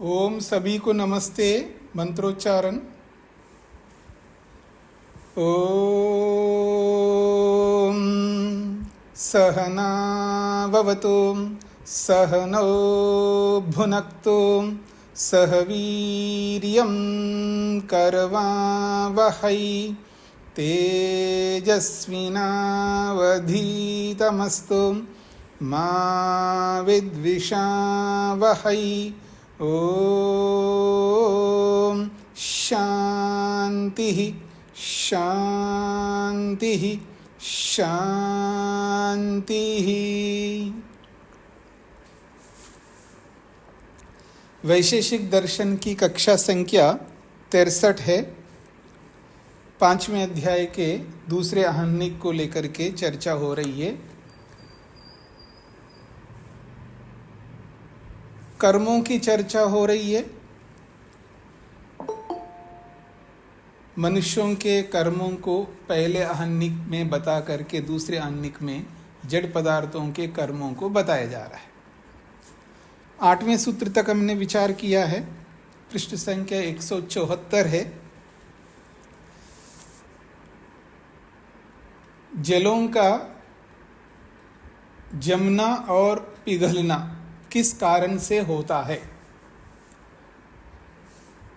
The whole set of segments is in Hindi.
ओम सभी को नमस्ते। मंत्रोच्चारण। ओम सहना भवतु सहनौ भुनक्तु सह वीर्यं करवावहै तेजस्विनावधीतमस्तु मा विद्विषावहै। ओम शांति शांति शांति। वैशेषिक दर्शन की कक्षा संख्या 63 है। 5वें अध्याय के दूसरे आहनिक को लेकर के चर्चा हो रही है। कर्मों की चर्चा हो रही है। मनुष्यों के कर्मों को पहले आहनिक में बता करके दूसरे आहनिक में जड़ पदार्थों के कर्मों को बताया जा रहा है। 8वें सूत्र तक हमने विचार किया है। पृष्ठ संख्या 174 है। जलों का जमना और पिघलना किस कारण से होता है,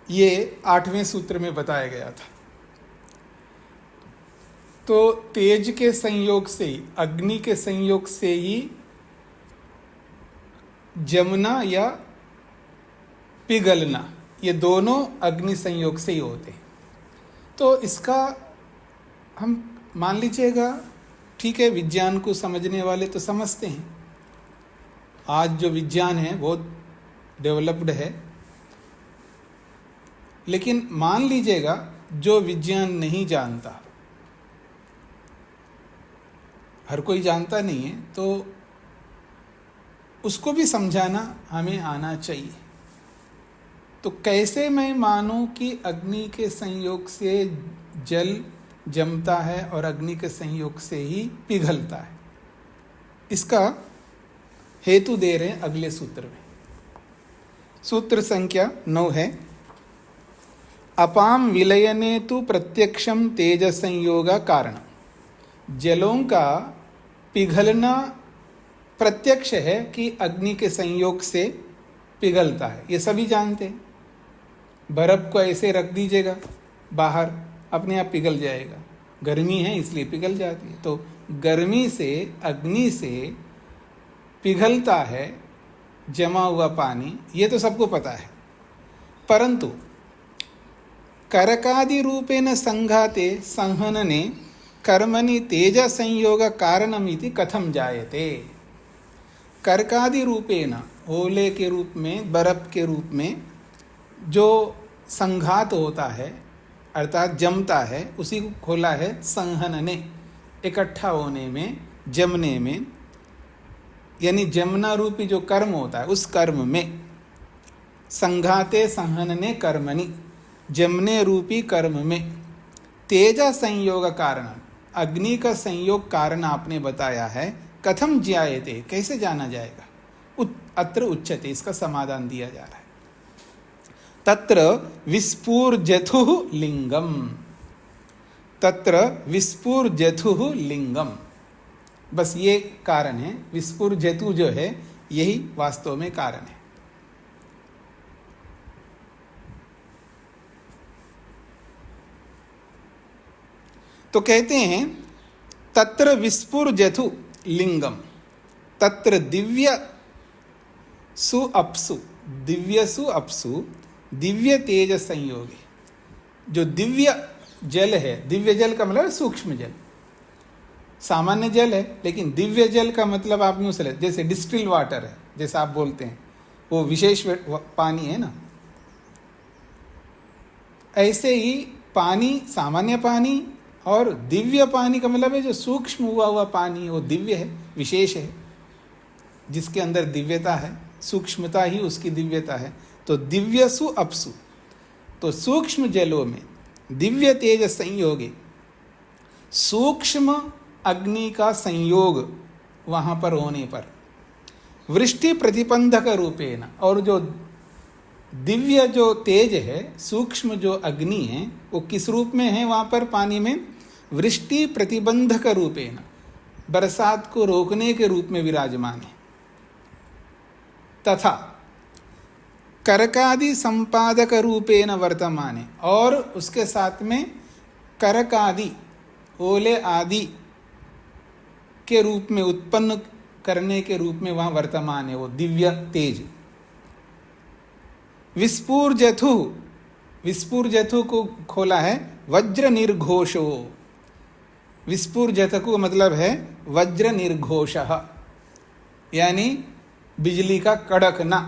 ये 8वें सूत्र में बताया गया था। तो तेज के संयोग से ही, अग्नि के संयोग से ही जमना या पिघलना, ये दोनों अग्नि संयोग से ही होते हैं। तो इसका हम मान लीजिएगा, ठीक है, विज्ञान को समझने वाले तो समझते हैं। आज जो विज्ञान है बहुत डेवलप्ड है, लेकिन मान लीजिएगा जो विज्ञान नहीं जानता, हर कोई जानता नहीं है, तो उसको भी समझाना हमें आना चाहिए। तो कैसे मैं मानूं कि अग्नि के संयोग से जल जमता है और अग्नि के संयोग से ही पिघलता है, इसका हेतु दे रहे हैं अगले सूत्र में। सूत्र संख्या 9 है। अपाम विलयने तु प्रत्यक्षम तेज संयोग कारण। जलों का पिघलना प्रत्यक्ष है कि अग्नि के संयोग से पिघलता है, ये सभी जानते हैं। बर्फ को ऐसे रख दीजिएगा बाहर, अपने आप पिघल जाएगा। गर्मी है इसलिए पिघल जाती है। तो गर्मी से, अग्नि से पिघलता है जमा हुआ पानी, ये तो सबको पता है। परंतु करकादि रूपेण संघाते संहनने कर्मणि तेज संयोग कारणमिति कथम जायते। करकादि रूपेण, ओले के रूप में, बर्फ के रूप में जो संघात होता है अर्थात जमता है, उसी को खोला है संहनने, इकट्ठा होने में, जमने में। यानी जमना रूपी जो कर्म होता है उस कर्म में, संघाते संहनने कर्मणि, जमने रूपी कर्म में तेजा संयोग कारण, अग्नि का संयोग कारण आपने बताया है। कथम ज्यायते, कैसे जाना जाएगा। अत्र उच्यते, इसका समाधान दिया जा रहा है। तत्र विस्फुर्जथुः लिंगम, तत्र विस्फुर्जथुः लिंगम, बस ये कारण है। विस्फुर्जतु जो है यही वास्तव में कारण है। तो कहते हैं तत्र विस्फुर्जथु लिंगम, तत्र दिव्य सु अपसु, दिव्यसु अपसु दिव्य तेज संयोगी। जो दिव्य जल है, दिव्य जल का मतलब सूक्ष्म जल, सामान्य जल है, लेकिन दिव्य जल का मतलब आप यूँ समझ, जैसे डिस्टिल वाटर है, जैसे आप बोलते हैं, वो विशेष पानी है ना, ऐसे ही पानी, सामान्य पानी और दिव्य पानी का मतलब है जो सूक्ष्म हुआ पानी, वो दिव्य है, विशेष है, जिसके अंदर दिव्यता है, सूक्ष्मता ही उसकी दिव्यता है। तो दिव्यसु अपसु, तो सूक्ष्म जलों में दिव्य तेज संयोगे, सूक्ष्म अग्नि का संयोग वहाँ पर होने पर, वृष्टि प्रतिबंधक रूपेण, और जो दिव्य जो तेज है, सूक्ष्म जो अग्नि है, वो किस रूप में है वहां पर पानी में? वृष्टि प्रतिबंधक रूपेण, बरसात को रोकने के रूप में विराजमान है। तथा करकादि संपादक रूपेण वर्तमान है, और उसके साथ में करकादि, ओले आदि के रूप में, उत्पन्न करने के रूप में वहां वर्तमान है वो दिव्य तेज। विस्फुर्जथु, विस्फुर्जथु को खोला है वज्र निर्घोषो। विस्फुर्जथु को मतलब है वज्र निर्घोषः, यानी बिजली का कड़कना।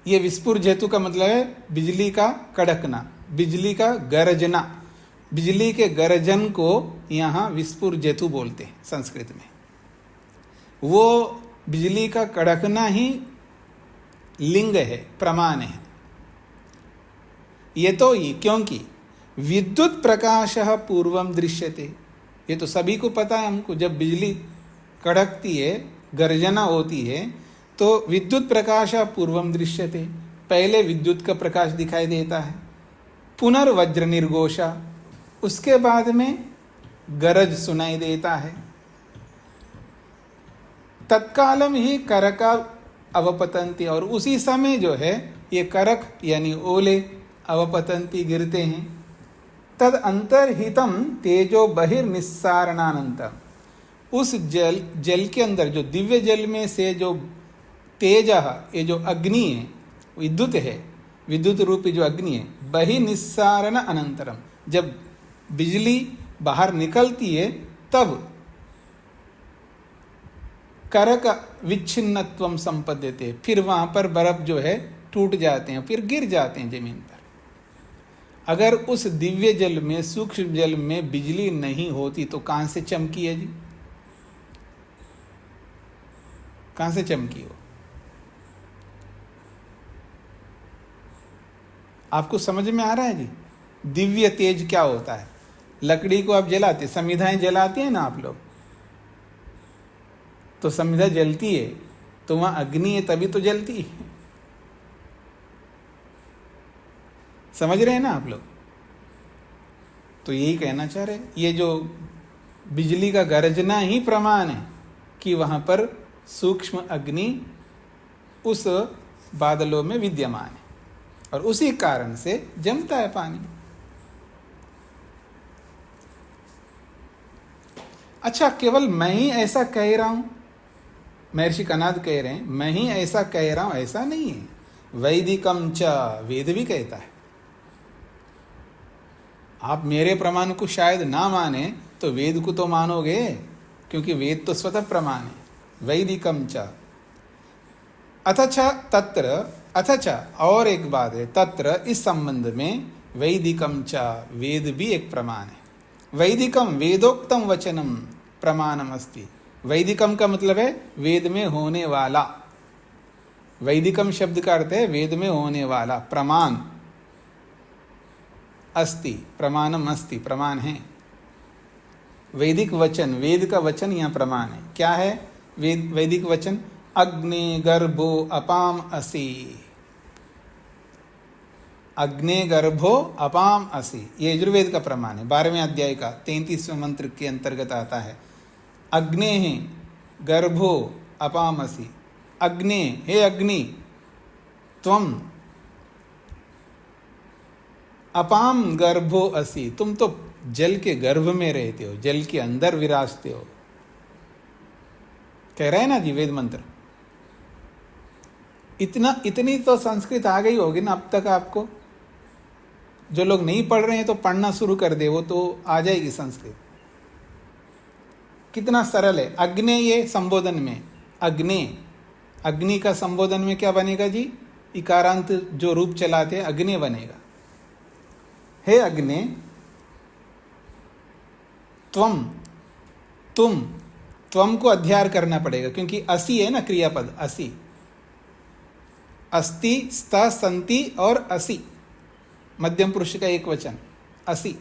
ये विस्फुर्जथु का मतलब है बिजली का कड़कना, बिजली का गरजना। बिजली के गरजन को यहाँ विस्फुर्जथु बोलते हैं संस्कृत में। वो बिजली का कड़कना ही लिंग है, प्रमाण है। ये तो ही क्योंकि विद्युत प्रकाशः पूर्वम दृश्यते, ये तो सभी को पता है हमको। जब बिजली कड़कती है, गर्जना होती है, तो विद्युत प्रकाशः पूर्वम दृश्यते, पहले विद्युत का प्रकाश दिखाई देता है। पुनर्वज्र निर्घोषा, उसके बाद में गरज सुनाई देता है। तत्कालम ही करका अवपतंती, और उसी समय जो है ये करक यानी ओले अवपतंती, गिरते हैं। तद अंतर्हितम तेजो बहिर्निस्सारणानंतर, उस जल के अंदर, जो दिव्य जल में से जो तेज, ये जो अग्नि है, विद्युत है, विद्युत रूपी जो अग्नि है, बहिर्निस्सारण अनंतरम, जब बिजली बाहर निकलती है तब करक विच्छिन्नत्वम संपद्यते, फिर वहां पर बर्फ जो है टूट जाते हैं, फिर गिर जाते हैं जमीन पर। अगर उस दिव्य जल में, सूक्ष्म जल में बिजली नहीं होती तो कहां से चमकी है जी? कहां से चमकी हो? आपको समझ में आ रहा है जी? दिव्य तेज क्या होता है? लकड़ी को आप जलाते, समिधाएं जलाते हैं ना आप लोग, तो समिधा जलती है तो वहां अग्नि है तभी तो जलती है। समझ रहे हैं ना आप लोग? तो यही कहना चाह रहे, ये जो बिजली का गरजना ही प्रमाण है कि वहां पर सूक्ष्म अग्नि उस बादलों में विद्यमान है, और उसी कारण से जमता है पानी। अच्छा, केवल मैं ही ऐसा कह रहा हूं? महर्षि कनाद कह रहे हैं मैं ही ऐसा कह रहा हूं, ऐसा नहीं है। वैदिकम च, वेद भी कहता है। आप मेरे प्रमाण को शायद ना माने तो वेद को तो मानोगे, क्योंकि वेद तो स्वतः प्रमाण है। वैदिकम च अथच तत्र, अथच और एक बात है, तत्र इस संबंध में वैदिकम च, वेद भी एक प्रमाण है। वैदिकम वेदोक्तम वचनम प्रमाणम अस्ति। वैदिकम का मतलब है वेद में होने वाला। वैदिकम शब्द का अर्थ है वेद में होने वाला, प्रमाण। अस्ति, प्रमाणम अस्ति, प्रमाण है। वैदिक वचन, वेद का वचन यहाँ प्रमाण है। क्या है वैदिक वचन? अग्नि गर्भो अपाम असि, अग्नि गर्भो अपाम असि, ये यजुर्वेद का प्रमाण है। 12वें अध्याय का 33वें मंत्र के अंतर्गत आता है। अग्नि गर्भो अपाम असि, अग्नि, हे अग्नि, त्वम अपाम गर्भो असि, तुम तो जल के गर्भ में रहते हो, जल के अंदर विराजते हो। कह रहे हैं ना जी वेद मंत्र। इतनी तो संस्कृत आ गई होगी ना अब तक आपको। जो लोग नहीं पढ़ रहे हैं तो पढ़ना शुरू कर दे, वो तो आ जाएगी संस्कृत। कितना सरल है। अग्नि, ये संबोधन में अग्नि, अग्नि का संबोधन में क्या बनेगा जी? इकारांत जो रूप चलाते हैं अग्नि बनेगा। हे अग्नि, त्वम, तुम, त्वम को अध्यार करना पड़ेगा क्योंकि असि है ना क्रियापद, असि। अस्ति, स्त, संति और असि, मध्यम पुरुष का एक वचन, असि।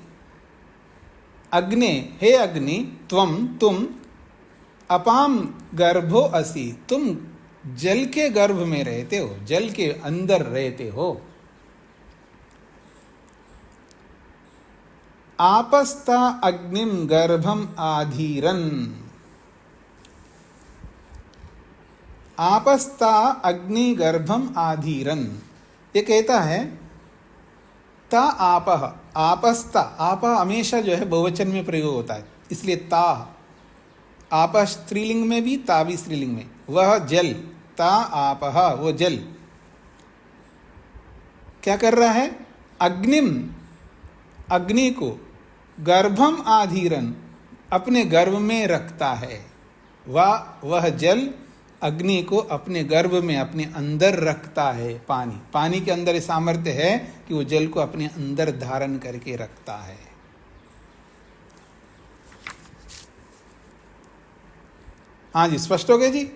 अग्नि, हे अग्नि, त्वम, तुम, अपाम गर्भो असि, तुम जल के गर्भ में रहते हो, जल के अंदर रहते हो। आपस्ता अग्निम गर्भम आधीरन, आपस्ता अग्नि गर्भम आधीरन, ये कहता है ता आपह, आपस्ता, आप हमेशा जो है बहुवचन में प्रयोग होता है, इसलिए ता, आप स्त्रीलिंग में भी, ता भी स्त्रीलिंग में, वह जल, ता आपह, वो जल क्या कर रहा है, अग्निम, अग्नि को, गर्भम आधीरन, अपने गर्भ में रखता है। वह जल अग्नि को अपने गर्भ में, अपने अंदर रखता है। पानी, पानी के अंदर सामर्थ्य है कि वो जल को अपने अंदर धारण करके रखता है। हाँ जी, स्पष्ट हो गए जी।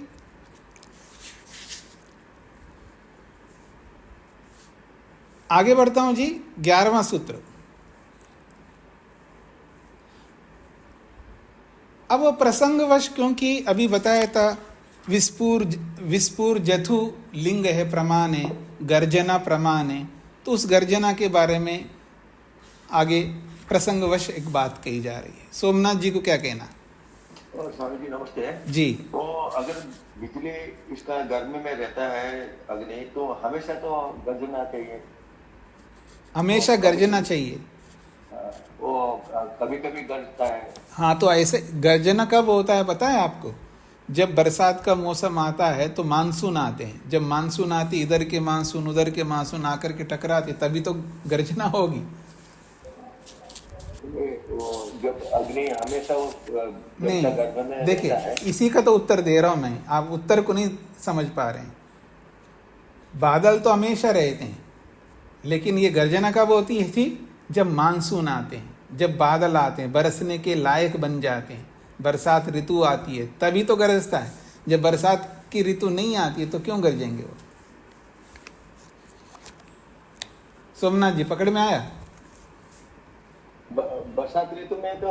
आगे बढ़ता हूं जी, 11वां सूत्र। अब वो प्रसंगवश, क्योंकि अभी बताया था विस्फुर जथु लिंग है, प्रमाण है, गर्जना प्रमाण है, तो उस गर्जना के बारे में आगे प्रसंगवश एक बात कही जा रही है। सोमनाथ जी को क्या कहना? स्वामी जी नमस्ते जी। तो अगर बिजली इसका गर्भ में रहता है अग्नि, तो हमेशा तो गर्जना चाहिए, हमेशा गर्जना चाहिए। वो कभी कभी गरजता है। हाँ, तो ऐसे गर्जना कब होता है पता है आपको? जब बरसात का मौसम आता है तो मानसून आते हैं, जब मानसून आती, इधर के मानसून उधर के मानसून आकर के टकराते, तभी तो गर्जना होगी। जब अग्नि हमेशा नहीं, देखिए इसी का तो उत्तर दे रहा हूं मैं, आप उत्तर को नहीं समझ पा रहे हैं। बादल तो हमेशा रहते हैं, लेकिन ये गर्जना कब होती है थी? जब मानसून आते हैं, जब बादल आते हैं, बरसने के लायक बन जाते हैं, बरसात ऋतु आती है, तभी तो गरजता है। जब बरसात की ऋतु नहीं आती है तो क्यों गरजेंगे वो? सोमनाथ जी पकड़ में आया? बरसात ऋतु में तो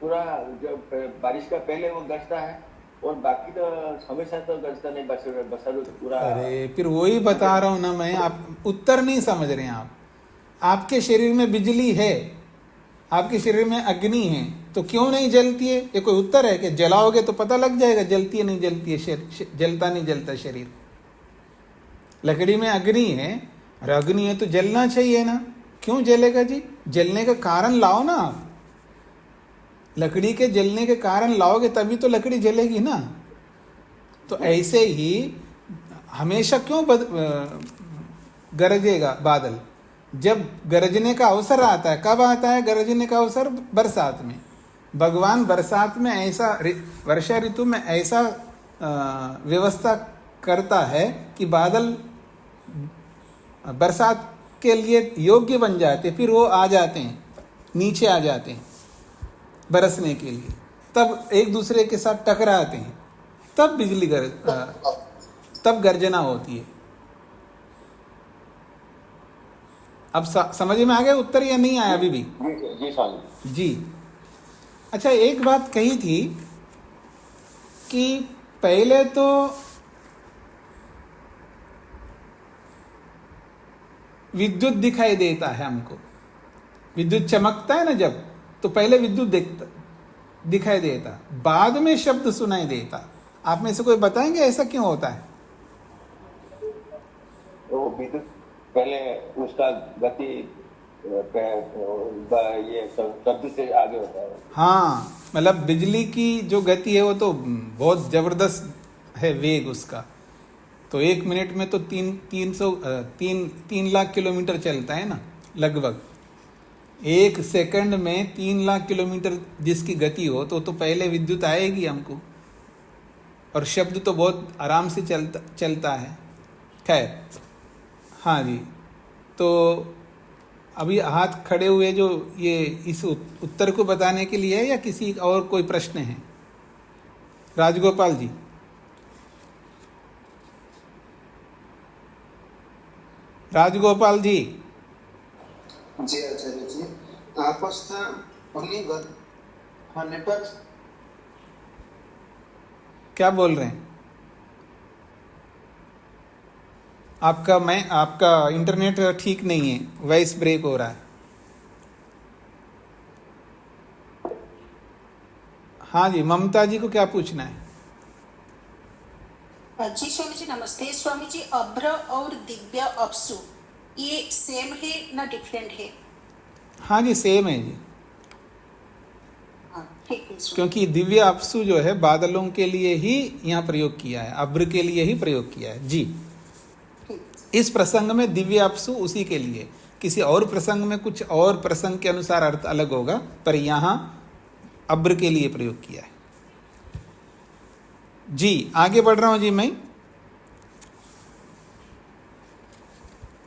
पूरा जब बारिश का पहले वो गरजता है, और बाकी तो हमेशा तो गरजता नहीं, बरसात ऋतु पूरा। अरे फिर वही बता रहा हूं ना मैं, आप उत्तर नहीं समझ रहे हैं। आपके शरीर में बिजली है, आपके शरीर में अग्नि है, तो क्यों नहीं जलती है? ये कोई उत्तर है कि जलाओगे तो पता लग जाएगा जलती है नहीं जलती है, जलता नहीं जलता शरीर। लकड़ी में अग्नि है, और अग्नि है तो जलना चाहिए ना, क्यों जलेगा जी? जलने का कारण लाओ ना आप, लकड़ी के जलने के कारण लाओगे तभी तो लकड़ी जलेगी ना। तो ऐसे ही हमेशा क्यों गरजेगा बादल? जब गरजने का अवसर आता है, कब आता है गरजने का अवसर? बरसात में। भगवान बरसात में ऐसा, वर्षा ऋतु में ऐसा व्यवस्था करता है कि बादल बरसात के लिए योग्य बन जाते, फिर वो आ जाते हैं, नीचे आ जाते हैं बरसने के लिए, तब एक दूसरे के साथ टकराते हैं, तब बिजली तब गर्जना होती है। अब समझ में आ गया उत्तर या नहीं आया अभी भी? जी स्वामी जी। अच्छा, एक बात कही थी कि पहले तो विद्युत दिखाई देता है हमको, विद्युत चमकता है ना जब, तो पहले विद्युत दिखाई देता, बाद में शब्द सुनाई देता। आप में से कोई बताएंगे ऐसा क्यों होता है? तो विद्युत पहले उसका गति ये शब्द से आगे होता है। हाँ, मतलब बिजली की जो गति है वो तो बहुत जबरदस्त है, वेग उसका तो 1 मिनट में तो 3 लाख किलोमीटर चलता है ना लगभग। 1 सेकंड में 3 लाख किलोमीटर जिसकी गति हो तो पहले विद्युत आएगी हमको, और शब्द तो बहुत आराम से चलता है। खैर, हाँ जी, तो अभी हाथ खड़े हुए जो ये इस उत्तर को बताने के लिए है या किसी और कोई प्रश्न है? राजगोपाल जी। राजगोपाल जी। जी आचार्य जी, आपस्था अग्निगत। हाँ, नेटवर्क क्या बोल रहे हैं? आपका इंटरनेट ठीक नहीं है, वॉइस ब्रेक हो रहा है। हाँ जी, ममता जी को क्या पूछना है? जी स्वामी जी नमस्ते। स्वामी जी, अभ्र और दिव्य अपसु ये सेम है ना डिफरेंट है? हाँ जी, सेम है जी, हाँ ठीक है स्वामी। क्योंकि दिव्य अपसु जो है बादलों के लिए ही यहाँ प्रयोग किया है, अभ्र के लिए ही प्रयोग किया है जी। ठीक। इस प्रसंग में दिव्य अपसु उसी के लिए, किसी और प्रसंग में कुछ और प्रसंग के अनुसार अर्थ अलग होगा, पर यहाँ अभ्र के लिए प्रयोग किया है जी। आगे बढ़ रहा हूं जी मैं।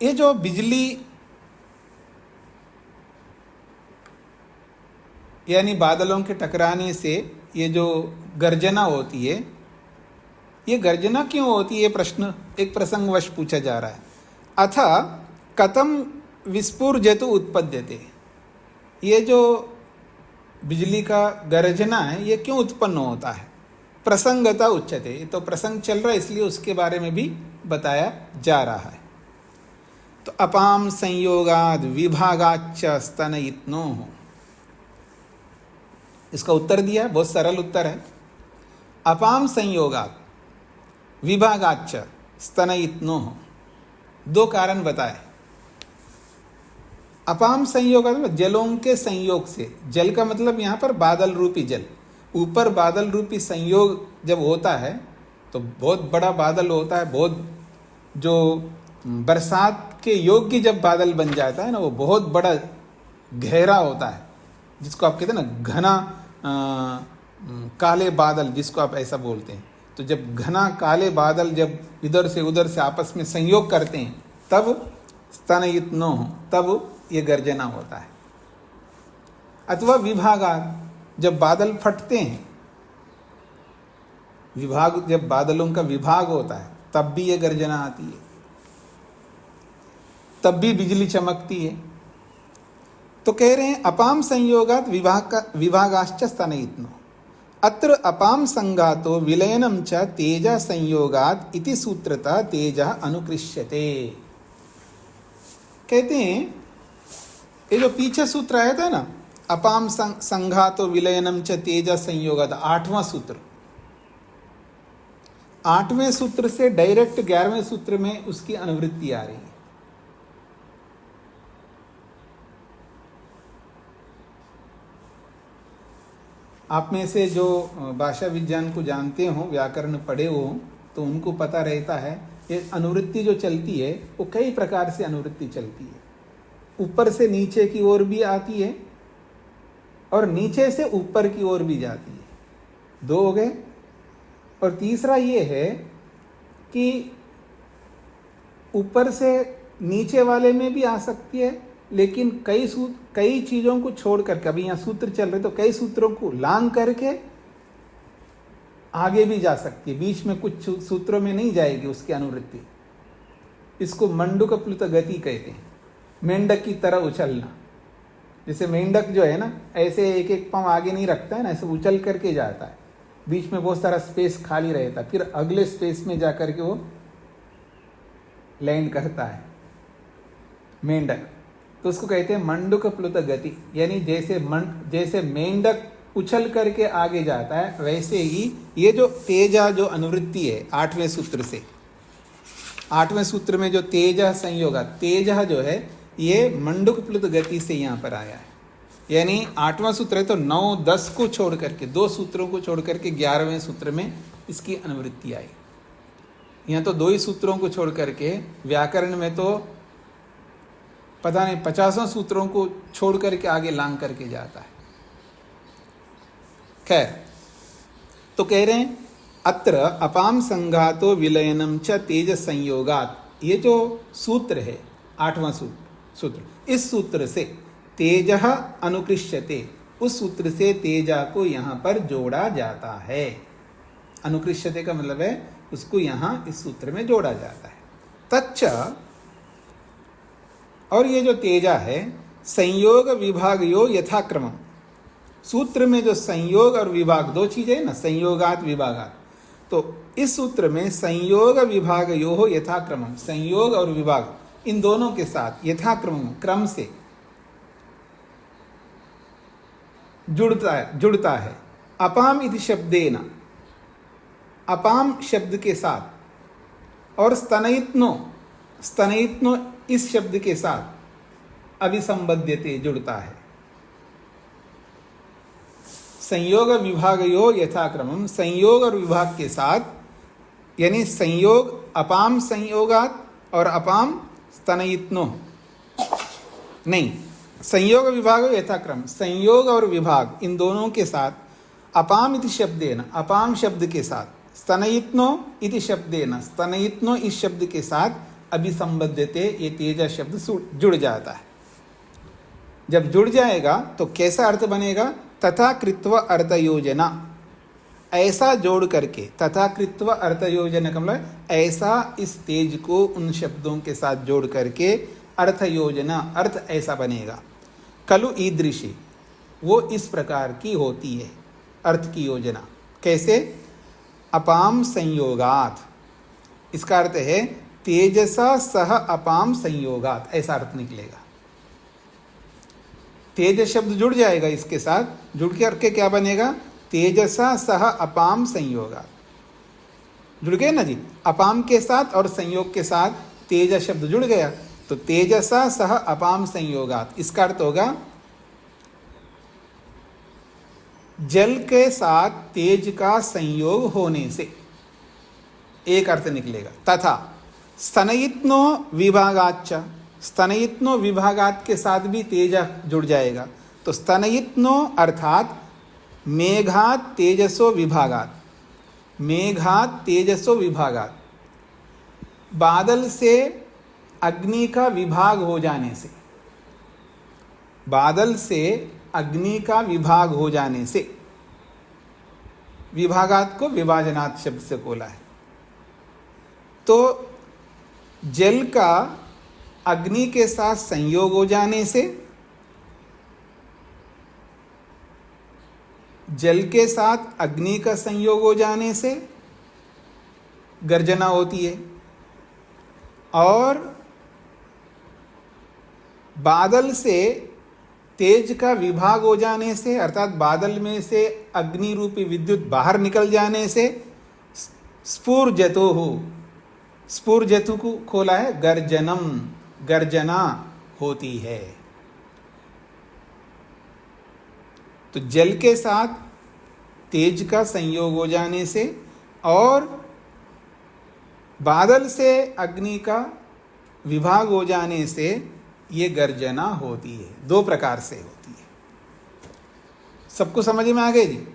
ये जो बिजली यानी बादलों के टकराने से ये जो गर्जना होती है, ये गर्जना क्यों होती है, प्रश्न एक प्रसंगवश पूछा जा रहा है। अथ कथम विस्फुर्जतु उत्पद्यते, ये जो बिजली का गर्जना है ये क्यों उत्पन्न होता है, प्रसंगता उच्यते। तो प्रसंग चल रहा है इसलिए उसके बारे में भी बताया जा रहा है। तो अपाम संयोगाद विभागाच्च स्तनयित्नो, इसका उत्तर दिया, बहुत सरल उत्तर है। अपाम संयोगाद विभागाच्च स्तनयित्नो, दो कारण बताए। अपाम संयोग मतलब जलों के संयोग से, जल का मतलब यहाँ पर बादल रूपी जल, ऊपर बादल रूपी संयोग जब होता है तो बहुत बड़ा बादल होता है, बहुत जो बरसात के योग्य जब बादल बन जाता है ना, वो बहुत बड़ा गहरा होता है, जिसको आप कहते हैं ना घना काले बादल, जिसको आप ऐसा बोलते हैं। तो जब घना काले बादल जब इधर से उधर से आपस में संयोग करते हैं तब स्तनयित्नो, तब ये गर्जना होता है। अथवा विभागात, जब बादल फटते हैं, विभाग जब बादलों का विभाग होता है तब भी ये गर्जना आती है, तब भी बिजली चमकती है। तो कह रहे हैं अपाम संयोगात विभागाश्च स्तनयित्नो, अत्र अपाम संगातो विलयनम च तेजा संयोगात इति सूत्रता तेजा अनुकृष्यते। कहते हैं ये जो पीछे सूत्र आया था ना, अपाम संघातो विलयनम च तेजा संयोगात, 8वां सूत्र, 8वें सूत्र से डायरेक्ट 11वें सूत्र में उसकी अनुवृत्ति आ रही है। आप में से जो भाषा विज्ञान को जानते हो, व्याकरण पढ़े हो, तो उनको पता रहता है ये अनुवृत्ति जो चलती है वो कई प्रकार से अनुवृत्ति चलती है। ऊपर से नीचे की ओर भी आती है और नीचे से ऊपर की ओर भी जाती है, दो हो गए। और तीसरा ये है कि ऊपर से नीचे वाले में भी आ सकती है, लेकिन कई चीज़ों को छोड़ करके, अभी यहाँ सूत्र चल रहे तो कई सूत्रों को लांग करके आगे भी जा सकती है, बीच में कुछ सूत्रों में नहीं जाएगी उसकी अनुवृत्ति। इसको मंडूक प्लुत गति कहते हैं, मेंढक की तरह उछलना। जैसे मेंढक जो है ना, ऐसे एक एक पांव आगे नहीं रखता है ना, ऐसे उछल करके जाता है, बीच में बहुत सारा स्पेस खाली रहता है, फिर अगले स्पेस में जाकर के वो लैंड करता है मेंढक। तो उसको कहते हैं मंडूक प्लुत गति, यानी जैसे मेंढक उछल करके आगे जाता है, वैसे ही ये जो तेजा जो अनुवृत्ति है 8वें सूत्र से, 8वें सूत्र में जो तेजा संयोग, तेजा जो है ये मंडूक प्लुत गति से यहाँ पर आया है। यानी 8वां सूत्र है तो 9, 10 को छोड़ करके, 2 सूत्रों को छोड़ करके 11वें सूत्र में इसकी अनुवृत्ति आई। यहाँ तो 2 ही सूत्रों को छोड़ करके, व्याकरण में तो पता नहीं 50 सूत्रों को छोड़ करके आगे लांग करके जाता है। खैर, तो कह रहे हैं अत्र अपाम संघातो विलयनम च तेज संयोगात, ये जो सूत्र है 8वां सूत्र, इस सूत्र से तेजः अनुकृष्यते, उस सूत्र से तेजा को यहाँ पर जोड़ा जाता है। अनुकृष्यते का मतलब है उसको यहाँ इस सूत्र में जोड़ा जाता है। तच्च, और ये जो तेजा है संयोग विभाग यो यथाक्रम, सूत्र में जो संयोग और विभाग 2 चीजें ना, संयोगात विभागात, तो इस सूत्र में संयोग विभाग यो यथाक्रमम, संयोग और विभाग इन दोनों के साथ यथाक्रमम क्रम से जुड़ता है। अपाम इति शब्देन, अपाम शब्द के साथ, और स्तनयित्नो, स्तनयित्नो इस शब्द के साथ अभिसंबध्यते जुड़ता है। संयोग विभाग यो यथाक्रमम, संयोग और विभाग के साथ, यानी संयोग अपाम संयोगात और अपाम स्तनयित्नो, नहीं, संयोग विभाग यथाक्रम, संयोग और विभाग इन दोनों के साथ, अपाम इति शब्देन, अपाम शब्द के साथ, स्तनयित्नो इति शब्देन, स्तनयित्नो इस शब्द के साथ अभिसंबद्धते, ये तेजा शब्द जुड़ जाता है। जब जुड़ जाएगा तो कैसा अर्थ बनेगा? तथा कृत्व अर्थ योजना, ऐसा जोड़ करके, तथा कृत्व अर्थ योजना का मतलब ऐसा इस तेज को उन शब्दों के साथ जोड़ करके अर्थ योजना, अर्थ ऐसा बनेगा। खलु ईदृशी, वो इस प्रकार की होती है अर्थ की योजना। कैसे? अपाम संयोगात, इसका अर्थ है तेजसा सह अपाम संयोगात, ऐसा अर्थ निकलेगा। तेज शब्द जुड़ जाएगा इसके साथ, जुड़ करके क्या बनेगा? तेजसा सह अपाम संयोगात, जुड़ गए ना जी, अपाम के साथ और संयोग के साथ तेज शब्द जुड़ गया, तो तेजसा सह अपाम संयोगात, इसका अर्थ होगा जल के साथ तेज का संयोग होने से, एक अर्थ निकलेगा। तथा स्तनयित्नो विभागाच्च, स्तनयित्नो विभागात के साथ भी तेज जुड़ जाएगा, तो स्तनयित्नो अर्थात मेघात तेजसो विभागात, मेघात तेजसो विभागात, बादल से अग्नि का विभाग हो जाने से, बादल से अग्नि का विभाग हो जाने से, विभागात को विभाजनात् शब्द से बोला है। तो जल का अग्नि के साथ संयोग हो जाने से, जल के साथ अग्नि का संयोग हो जाने से गर्जना होती है, और बादल से तेज का विभाग हो जाने से, अर्थात बादल में से अग्नि रूपी विद्युत बाहर निकल जाने से स्फूर्जतो हो, स्फूर्जतु को खोला है, गर्जनम, गर्जना होती है। तो जल के साथ तेज का संयोग हो जाने से और बादल से अग्नि का विभाग हो जाने से ये गर्जना होती है, दो प्रकार से होती है। सबको समझ में आ गए जी?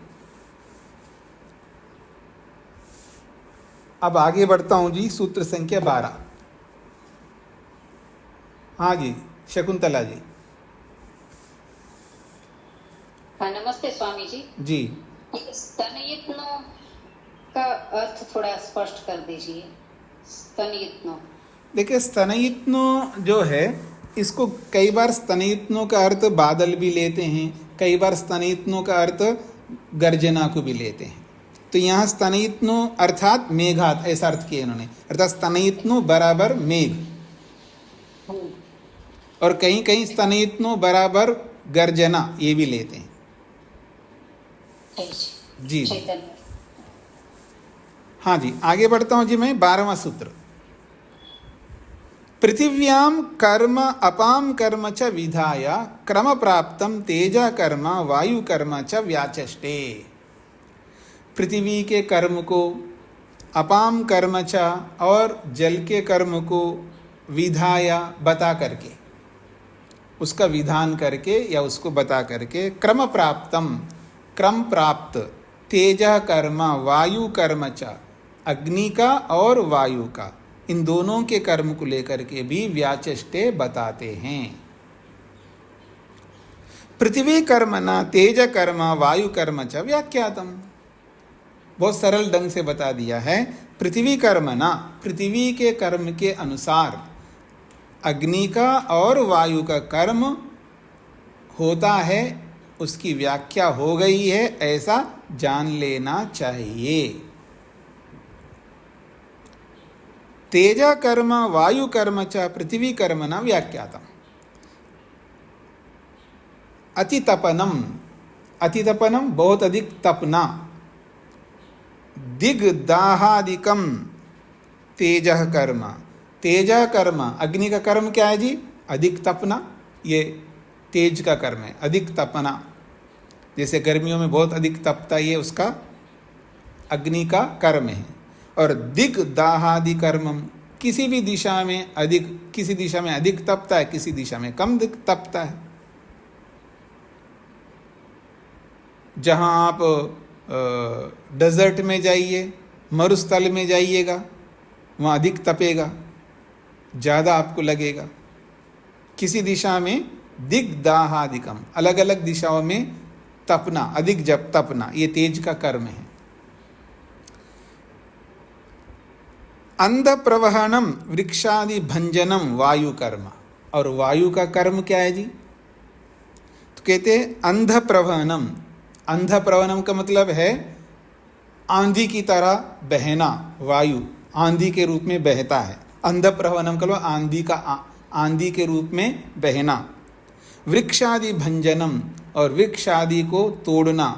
अब आगे बढ़ता हूं जी, सूत्र संख्या 12। हाँ जी, शकुंतला जी। हाँ, नमस्ते स्वामी जी। जी, स्तनयित्नो का अर्थ थोड़ा स्पष्ट कर दीजिए। स्तनयित्नो, देखिए स्तनयित्नो जो है, इसको कई बार स्तनयित्नो का अर्थ बादल भी लेते हैं, कई बार स्तनयित्नो का अर्थ गर्जना को भी लेते हैं। तो यहाँ स्तनयित्नो अर्थात मेघात, ऐसा अर्थ किया इन्होंने, अर्थात स्तनयित्नो बराबर मेघ, और कहीं कहीं स्तनयित्नो बराबर गर्जना, ये भी लेते हैं। जी हाँ जी, आगे बढ़ता हूँ जी मैं। 12वां सूत्र। पृथिव्याम कर्म अपाम कर्म च विधाय क्रम प्राप्तम तेजा कर्म वायु कर्म च व्याचष्टे। पृथ्वी के कर्म को, अपाम कर्म च और जल के कर्म को विधाया बता करके, उसका विधान करके या उसको बता करके, क्रम प्राप्तम, क्रम प्राप्त, तेजा कर्म वायु कर्म च, अग्नि का और वायु का, इन दोनों के कर्म को लेकर के भी व्याचष्टे बताते हैं। पृथ्वी कर्म न तेज कर्म वायु कर्म च व्याख्यातम, बहुत सरल ढंग से बता दिया है। पृथ्वी कर्म न, पृथ्वी के कर्म के अनुसार अग्नि का और वायु का कर्म होता है, उसकी व्याख्या हो गई है, ऐसा जान लेना चाहिए। तेज कर्म वायु कर्म च पृथ्वी कर्म न व्याख्यातम्। अतितपनम, अतितपनम बहुत अधिक तपना, दिग्दाहादिकम तेजः कर्म, तेजः कर्म अग्नि का कर्म क्या है जी? अधिक तपना, ये तेज का कर्म है, अधिक तपना। जैसे गर्मियों में बहुत अधिक तपता, ये उसका अग्नि का कर्म है। और दिग्दाहादि कर्मम, किसी भी दिशा में अधिक, किसी दिशा में अधिक तपता है, किसी दिशा में कम तपता है। जहाँ आप डेजर्ट में जाइए, मरुस्थल में जाइएगा, वहाँ अधिक तपेगा, ज़्यादा आपको लगेगा। किसी दिशा में दिग्दाहादिकम, अलग अलग दिशाओं में तपना, अधिक जब तपना, ये तेज का कर्म है। अंध प्रवहनम वृक्षादि भंजनम वायु कर्म, और वायु का कर्म क्या है जी? तो कहते हैं अंध प्रवहनम, अंध प्रवहनम का मतलब है आंधी की तरह बहना, वायु आंधी के रूप में बहता है। अंध प्रवहनम का मतलब आंधी का, आंधी के रूप में बहना। वृक्षादि भंजनम, और वृक्षादि को तोड़ना,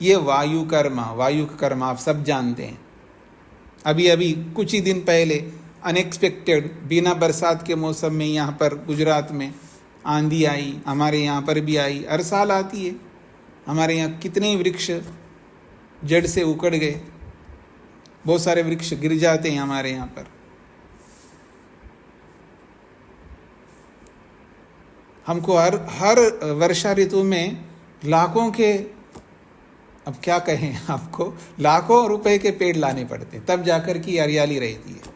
ये वायु कर्म, वायु का कर्म आप सब जानते हैं। अभी अभी कुछ ही दिन पहले अनएक्सपेक्टेड, बिना बरसात के मौसम में यहाँ पर गुजरात में आंधी आई, हमारे यहाँ पर भी आई, हर साल आती है। हमारे यहाँ कितने वृक्ष जड़ से उखड़ गए, बहुत सारे वृक्ष गिर जाते हैं हमारे यहाँ पर। हमको हर वर्षा ऋतु में लाखों के, अब क्या कहें आपको, लाखों रुपए के पेड़ लाने पड़ते, तब जाकर की हरियाली रहती है।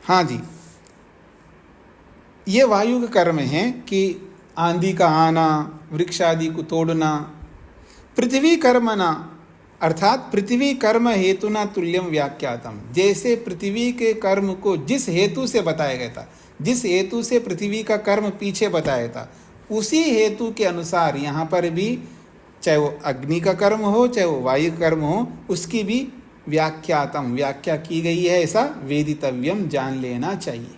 हाँ जी, ये वायु का कर्म है कि आंधी का आना, वृक्ष आदि को तोड़ना। पृथ्वी कर्मना, अर्थात पृथ्वी कर्म हेतुना तुल्यम व्याख्यातम, जैसे पृथ्वी के कर्म को जिस हेतु से बताया गया था, जिस हेतु से पृथ्वी का कर्म पीछे बताया था, उसी हेतु के अनुसार यहाँ पर भी, चाहे वो अग्नि का कर्म हो, चाहे वो वायु कर्म हो, उसकी भी व्याख्यातम, व्याख्या की गई है, ऐसा वेदितव्यम, जान लेना चाहिए।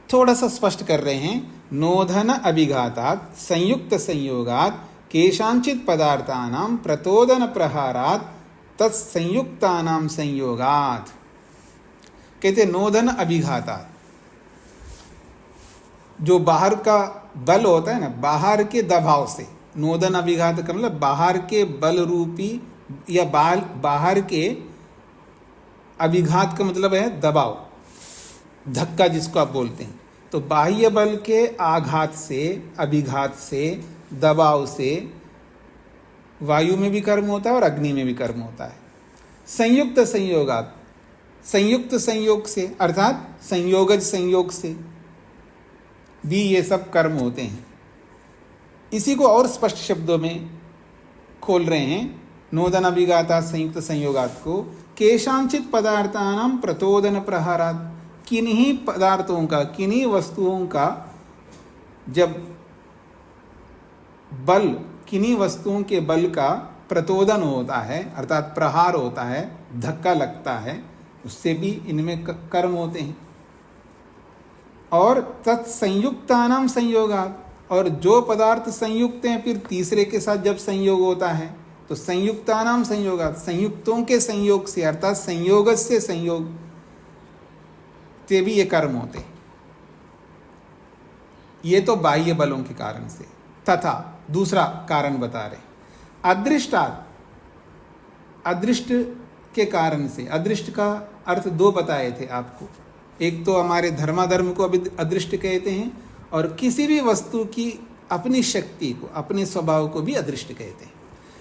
थोड़ा सा स्पष्ट कर रहे हैं। नोधन अभिघातात् संयुक्त संयोगात् केषांचित पदार्थानां प्रतोदन प्रहारात् तत्संयुक्तानां संयोगात्। कहते नोधन अभिघातात्, जो बाहर का बल होता है ना, बाहर के दबाव से, नोदन अभिघात का मतलब बाहर के बल रूपी, या बाहर के, अभिघात का मतलब है दबाव, धक्का जिसको आप बोलते हैं। तो बाह्य बल के आघात से, अभिघात से, दबाव से वायु में भी कर्म होता है और अग्नि में भी कर्म होता है। संयुक्त संयोगात, संयुक्त संयोग से, अर्थात संयोगज संयोग से भी ये सब कर्म होते हैं। इसी को और स्पष्ट शब्दों में खोल रहे हैं, नोदन अभिघाता संयुक्त संयोगात को, केषांचित पदार्थानां प्रतोदन प्रहारात, किन्हीं पदार्थों का, किन्हीं वस्तुओं का जब बल, किन्हीं वस्तुओं के बल का प्रतोदन होता है, अर्थात प्रहार होता है, धक्का लगता है, उससे भी इनमें कर्म होते हैं। और तत्संयुक्तानां संयोगात्, और जो पदार्थ संयुक्त हैं फिर तीसरे के साथ जब संयोग होता है तो संयुक्तानां संयोगात्, संयुक्तों के संयोग से, अर्थात संयोगज से संयोग से भी ये कर्म होते हैं। ये तो बाह्य बलों के कारण से। तथा दूसरा कारण बता रहे, अदृष्टात्, अदृष्ट के कारण से। अदृष्ट का अर्थ दो बताए थे आपको, एक तो हमारे धर्माधर्म को अदृष्ट कहते हैं, और किसी भी वस्तु की अपनी शक्ति को, अपने स्वभाव को भी अदृष्ट कहते हैं।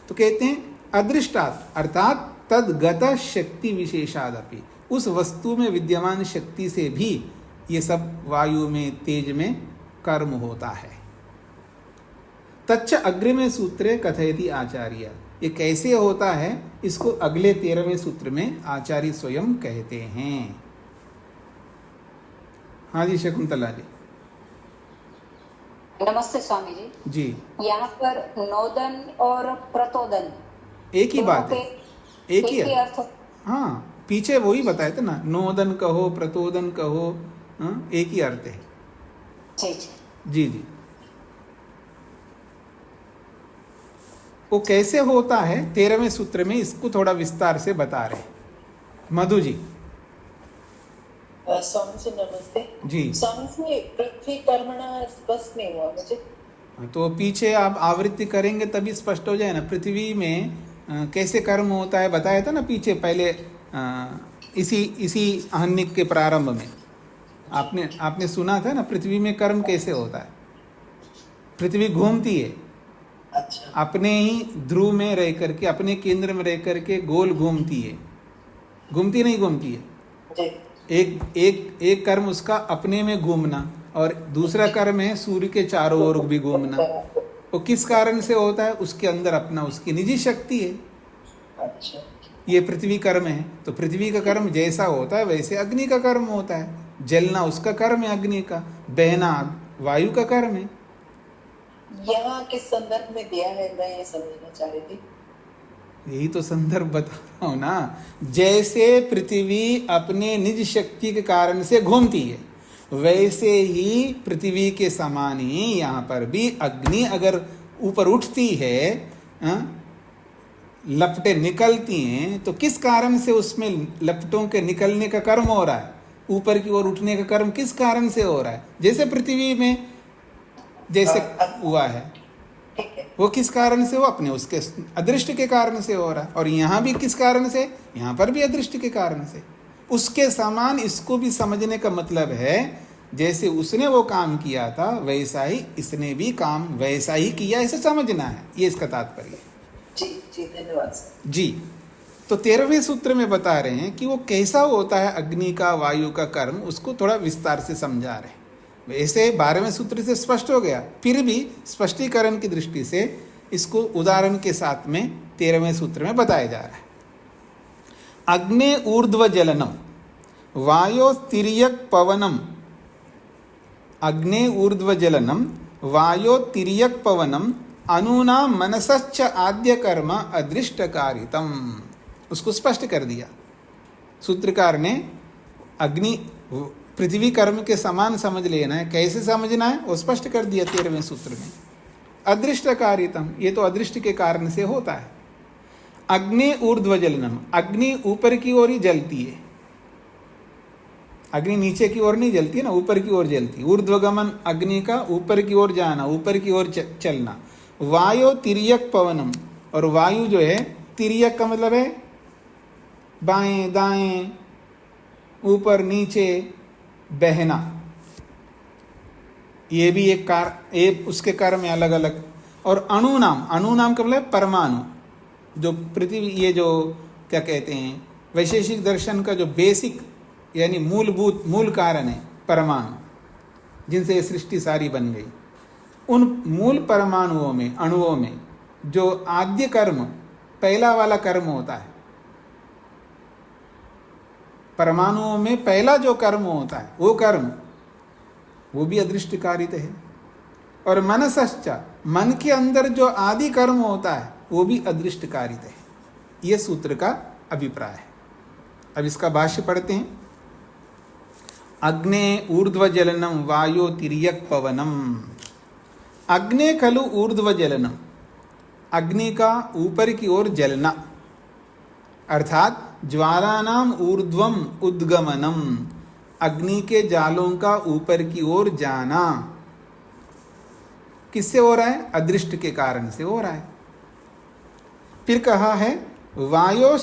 तो कहते हैं अदृष्टात्, अर्थात तद्गत शक्ति विशेषादपि, उस वस्तु में विद्यमान शक्ति से भी ये सब वायु में, तेज में कर्म होता है। तच्च अग्रिमे सूत्रे कथयति आचार्य, ये कैसे होता है इसको अगले 13वें सूत्र में आचार्य स्वयं कहते हैं। हाँ जी शकुंतला जी। नमस्ते स्वामी जी। जी, यहाँ पर नोदन और प्रतोदन एक ही बात है, एक ही एक ही है। अर्थ। हाँ, पीछे वही बताए थे ना, नोदन कहो प्रतोदन कहो, हाँ, एक ही अर्थ है। जी। जी जी। वो कैसे होता है 13वें सूत्र में, इसको थोड़ा विस्तार से बता रहे हैं मधु जी। स्वामी जी नमस्ते। जी। स्वामी जी पृथ्वी कर्मणा स्पष्ट नहीं हुआ मुझे। तो पीछे आप आवृत्ति करेंगे तभी स्पष्ट हो जाए ना। पृथ्वी में कैसे कर्म होता है बताया था ना पीछे पहले, इसी आहनिक के प्रारंभ में आपने सुना था ना, पृथ्वी में कर्म कैसे होता है। पृथ्वी घूमती है अच्छा। अपने ही ध्रुव में रह करके, अपने केंद्र में रह करके गोल घूमती है। घूमती नहीं घूमती है। जी। एक कर्म उसका अपने में घूमना, और दूसरा कर्म है सूर्य के चारों ओर भी घूमना। वो किस कारण से होता है, उसके अंदर अपना उसकी निजी शक्ति है। अच्छा। ये पृथ्वी कर्म है। तो पृथ्वी का कर्म जैसा होता है वैसे अग्नि का कर्म होता है। जलना उसका कर्म है अग्नि का, बहना वायु का कर्म है। यहाँ किस संदर्भ में दिया है, मैं ये समझना चाह रही थी। यही तो संदर्भ बता रहा हूं ना। जैसे पृथ्वी अपने निज शक्ति के कारण से घूमती है, वैसे ही पृथ्वी के समान ही यहाँ पर भी अग्नि अगर ऊपर उठती है, लपटें निकलती हैं, तो किस कारण से उसमें लपटों के निकलने का कर्म हो रहा है, ऊपर की ओर उठने का कर्म किस कारण से हो रहा है। जैसे पृथ्वी में जैसे हुआ है, वो किस कारण से हो, अपने उसके अदृष्ट के कारण से हो रहा है। और यहाँ भी किस कारण से, यहाँ पर भी अदृष्ट के कारण से। उसके समान इसको भी समझने का मतलब है, जैसे उसने वो काम किया था वैसा ही इसने भी काम वैसा ही किया, इसे समझना है। ये इसका तात्पर्य है। जी जी, धन्यवाद सर। जी। तो 13वें सूत्र में बता रहे हैं कि वो कैसा होता है अग्नि का वायु का कर्म, उसको थोड़ा विस्तार से समझा रहे हैं। वैसे 12वें सूत्र से स्पष्ट हो गया, फिर भी स्पष्टीकरण की दृष्टि से इसको उदाहरण के साथ में 13वें सूत्र में बताया जा रहा है। अग्ने ऊर्ध्व जलनम वायो तिर्यक पवनम, अग्ने ऊर्ध्व जलनम वायो तिर्यक पवनम अनुना मनसच्च आद्य कर्म अदृष्टकारितम। उसको स्पष्ट कर दिया सूत्रकार ने। अग्नि पृथ्वी कर्म के समान समझ लेना है, कैसे समझना है वो स्पष्ट कर दिया 13वें सूत्र में। अदृष्टकारितम, ये तो अदृष्ट के कारण से होता है। अग्नि ऊर्ध्व जलनम, अग्नि ऊपर की ओर ही जलती है। अग्नि नीचे की ओर नहीं जलती है ना, ऊपर की ओर जलती है। ऊर्ध्वगमन अग्नि का ऊपर की ओर जाना, ऊपर की ओर चलना। वायो तिर्यक पवनम, और वायु जो है तिर्यक का मतलब है बाएं दाएं ऊपर नीचे बहना। ये भी एक उसके कर्म है अलग अलग। और अणु नाम का मतलब परमाणु, जो पृथ्वी, ये जो क्या कहते हैं वैशेषिक दर्शन का जो बेसिक यानी मूलभूत मूल कारण है परमाणु, जिनसे ये सृष्टि सारी बन गई। उन मूल परमाणुओं में, अणुओं में जो आद्य कर्म पहला वाला कर्म होता है, परमाणुओं में पहला जो कर्म होता है वो कर्म, वो भी अदृष्टकारित है। और मनसश्च, मन के अंदर जो आदि कर्म होता है वो भी अदृष्टकारित है। ये सूत्र का अभिप्राय है। अब इसका भाष्य पढ़ते हैं। अग्ने ऊर्ध्व जलनम वायो तिर्यक पवनम। अग्ने खलु ऊर्ध्व जलनम, अग्नि का ऊपर की ओर जलना, अर्थात ज्वालानाम ऊर्ध्वम उद्गमनम, अग्नि के जालों का ऊपर की ओर जाना। किससे हो रहा है, अदृष्ट के कारण से हो रहा है। फिर कहा है वायो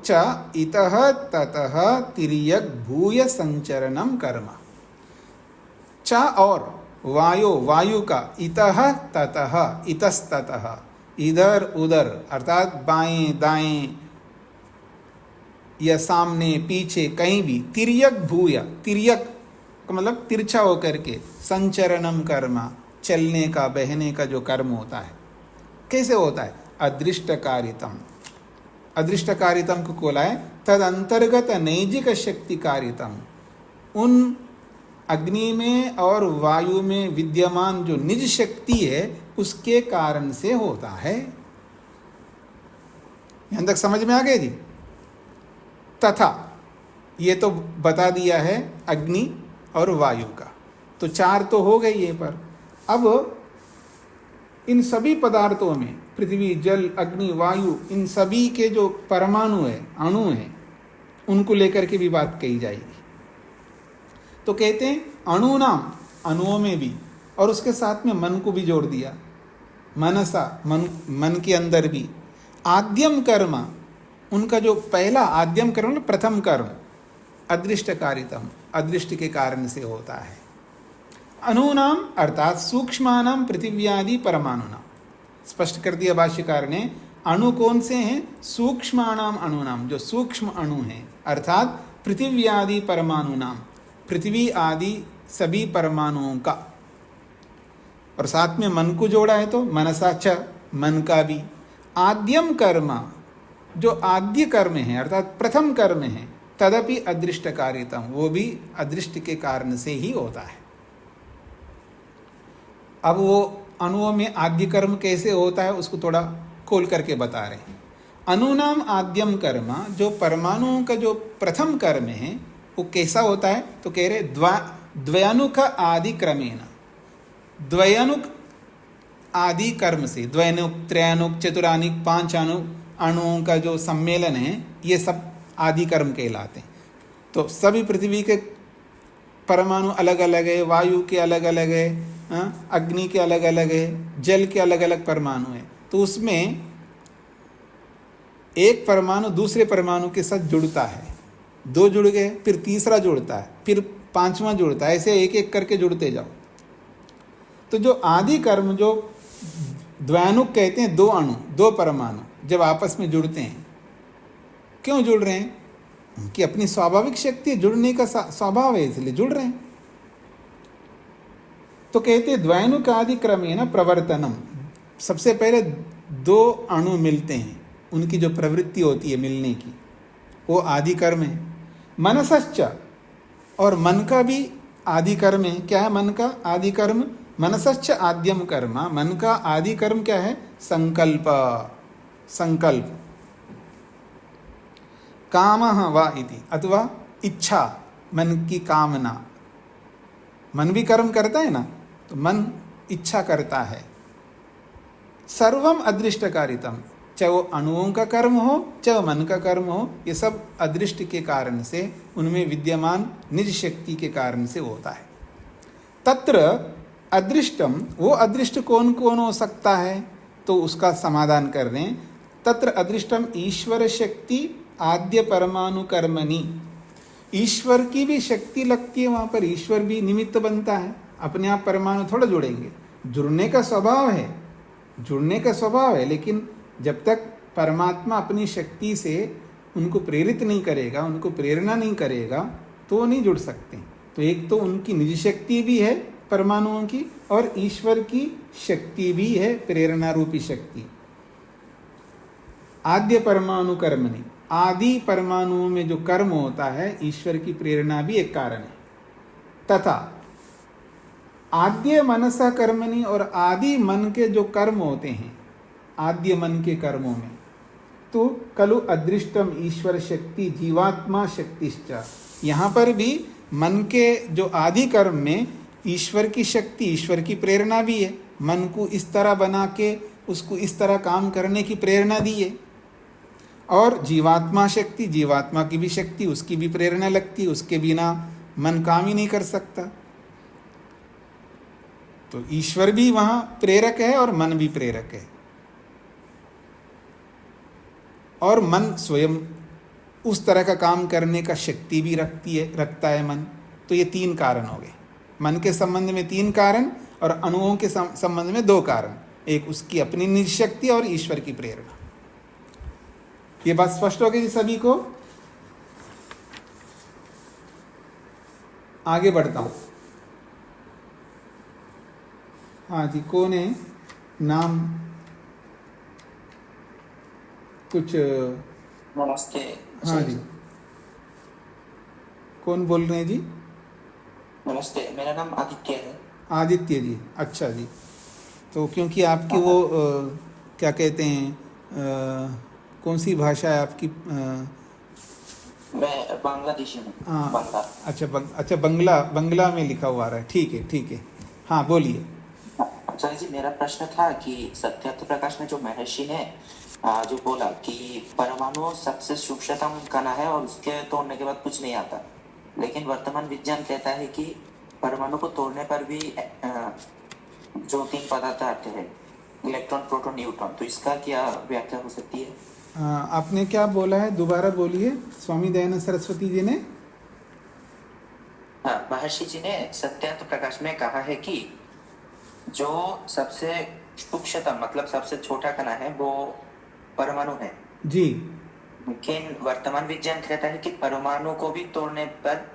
च इतः ततः तिर्यक भूय संचरणम कर्म। च और वायु का इतः ततः इतस्ततः, इधर उधर अर्थात बाएं दाएं या सामने पीछे कहीं भी, तिर्यक भूय, तिर्यक का मतलब तिरछा होकर के, संचरणम कर्म, चलने का बहने का जो कर्म होता है। कैसे होता है, अदृष्टकारितम। अदृष्टकारितम को बोला है तद अंतर्गत नैजिक शक्ति कारितम। उन अग्नि में और वायु में विद्यमान जो निज शक्ति है उसके कारण से होता है। यहां तक समझ में आ गए जी? तथा ये तो बता दिया है अग्नि और वायु का, तो 4 तो हो गई ये पर। अब इन सभी पदार्थों में पृथ्वी, जल, अग्नि, वायु, इन सभी के जो परमाणु है, अणु हैं, उनको लेकर के भी बात कही जाएगी। तो कहते हैं अणु नाम, अणुओं में भी, और उसके साथ में मन को भी जोड़ दिया, मनसा, मन के अंदर भी। आद्यम कर्म, उनका जो पहला आद्यम कर्म, प्रथम कर्म, अदृष्टकारितम, अदृष्ट के कारण से होता है। अणूनाम अर्थात सूक्ष्मानाम पृथिव्यादि परमाणुनाम, स्पष्ट कर दिया भाष्यकार ने। अणु कौन से हैं? सूक्ष्मानाम अणुनाम, जो सूक्ष्म अणु हैं, अर्थात पृथिव्यादि परमाणुनाम, पृथ्वी आदि सभी परमाणुओं का। और साथ में मन को जोड़ा है तो मनसा च, मन का भी। आद्यम कर्म, जो आद्य कर्म है अर्थात प्रथम कर्म है, तदपि अदृष्ट कारितम, वो भी अदृष्ट के कारण से ही होता है। अब वो अणुओं में आद्य कर्म कैसे होता है उसको थोड़ा खोल करके बता रहे हैं। अणुनाम आद्यम कर्म, जो परमाणुओं का जो प्रथम कर्म है वो कैसा होता है? तो कह रहे द्वयानुक आदि क्रमेण, द्वयानुक आदि कर्म से, द्वयानुक, त्रयानुक, चतुरानुक, 5 अणुओं का जो सम्मेलन है, ये सब आदि कर्म कहलाते हैं। तो सभी पृथ्वी के परमाणु अलग अलग है, वायु के अलग अलग है, अग्नि के अलग अलग है, जल के अलग अलग परमाणु है। तो उसमें एक परमाणु दूसरे परमाणु के साथ जुड़ता है, 2 जुड़ गए, फिर तीसरा जुड़ता है, फिर 5वां जुड़ता है, ऐसे एक एक करके जुड़ते जाओ। तो जो आदि कर्म, जो द्वयानुक कहते हैं, 2 अणु, 2 परमाणु जब आपस में जुड़ते हैं, क्यों जुड़ रहे हैं? उनकी अपनी स्वाभाविक शक्ति, जुड़ने का स्वभाव है, इसलिए जुड़ रहे हैं। तो कहते हैं द्वयानुक आदि क्रमेण प्रवर्तनम, सबसे पहले 2 अणु मिलते हैं, उनकी जो प्रवृत्ति होती है मिलने की, वो आदि कर्म है। मनसश्च, और मन का भी आदि कर्म है। क्या है मन का आदि कर्म? मनसश्च आद्यम कर्म, मन का आदि कर्म क्या है? संकल्प, संकल्प। कामः वा इति, अथवा इच्छा, मन की कामना। मन भी कर्म करता है ना, तो मन इच्छा करता है। सर्वम अदृष्टकारितम, चाहे वो अणुओं का कर्म हो चाहे मन का कर्म हो, ये सब अदृष्ट के कारण से, उनमें विद्यमान निज शक्ति के कारण से होता है। तत्र अदृष्टम, वो अदृष्ट कौन कौन हो सकता है? तो उसका समाधान कर रहे हैं। तत्र अदृष्टम ईश्वर शक्ति आद्य परमाणु कर्मणि, ईश्वर की भी शक्ति लगती है वहाँ पर, ईश्वर भी निमित्त बनता है। अपने आप परमाणु थोड़ा जुड़ेंगे, जुड़ने का स्वभाव है, जुड़ने का स्वभाव है, लेकिन जब तक परमात्मा अपनी शक्ति से उनको प्रेरित नहीं करेगा, उनको प्रेरणा नहीं करेगा, तो वो नहीं जुड़ सकते। तो एक तो उनकी निज शक्ति भी है परमाणुओं की, और ईश्वर की शक्ति भी है, प्रेरणा रूपी शक्ति। आद्य परमाणु कर्मणि, आदि परमाणुओं में जो कर्म होता है, ईश्वर की प्रेरणा भी एक कारण है। तथा आद्य मनसा कर्मणि, और आदि मन के जो कर्म होते हैं, आद्य मन के कर्मों में, तो खलु अदृष्टम ईश्वर शक्ति जीवात्मा शक्तिश्च, यहाँ पर भी मन के जो आदि कर्म में ईश्वर की शक्ति, ईश्वर की प्रेरणा भी है। मन को इस तरह बना के उसको इस तरह काम करने की प्रेरणा दी है। और जीवात्मा शक्ति, जीवात्मा की भी शक्ति, उसकी भी प्रेरणा लगती है, उसके बिना मन काम ही नहीं कर सकता। तो ईश्वर भी वहाँ प्रेरक है और मन भी प्रेरक है, और मन स्वयं उस तरह का काम करने का शक्ति भी रखता है मन। तो ये 3 कारण हो गए, मन के संबंध में 3 कारण और अणुओं के संबंध में 2 कारण, एक उसकी अपनी निज शक्ति और ईश्वर की प्रेरणा। ये बात स्पष्ट हो गई जी सभी को? आगे बढ़ता हूं। हाँ जी, कौन है? नाम कुछ? नमस्ते। हाँ जी, कौन बोल रहे हैं जी? नमस्ते, मेरा नाम आदित्य है। आदित्य जी, अच्छा जी। तो क्योंकि आपकी वो क्या कहते हैं, कौन सी भाषा है आपकी? मैं बांग्लादेशी हूँ। हाँ, बांग्ला। अच्छा बंगला, बंगला में लिखा हुआ रहा है, ठीक है ठीक है। हाँ बोलिए। आचार्य जी, मेरा प्रश्न था कि सत्यार्थ प्रकाश में जो महर्षि ने जो बोला कि परमाणु सबसे सूक्ष्मतम कण है और उसके तोड़ने के बाद कुछ नहीं आता, लेकिन वर्तमान विज्ञान कहता है कि परमाणु को तोड़ने पर भी जो 3 पदार्थ आते हैं, इलेक्ट्रॉन, प्रोटॉन, न्यूट्रॉन, तो इसका क्या व्याख्या हो सकती है? आपने क्या बोला है, दोबारा बोलिए। स्वामी दयानंद सरस्वती जी ने? हाँ, महर्षि जी ने सत्यार्थ प्रकाश में कहा है कि जो सबसे सूक्ष्मतम मतलब सबसे छोटा कण है वो परमाणु है जी। लेकिन वर्तमान विज्ञान कहता है कि परमाणु को भी तोड़ने पर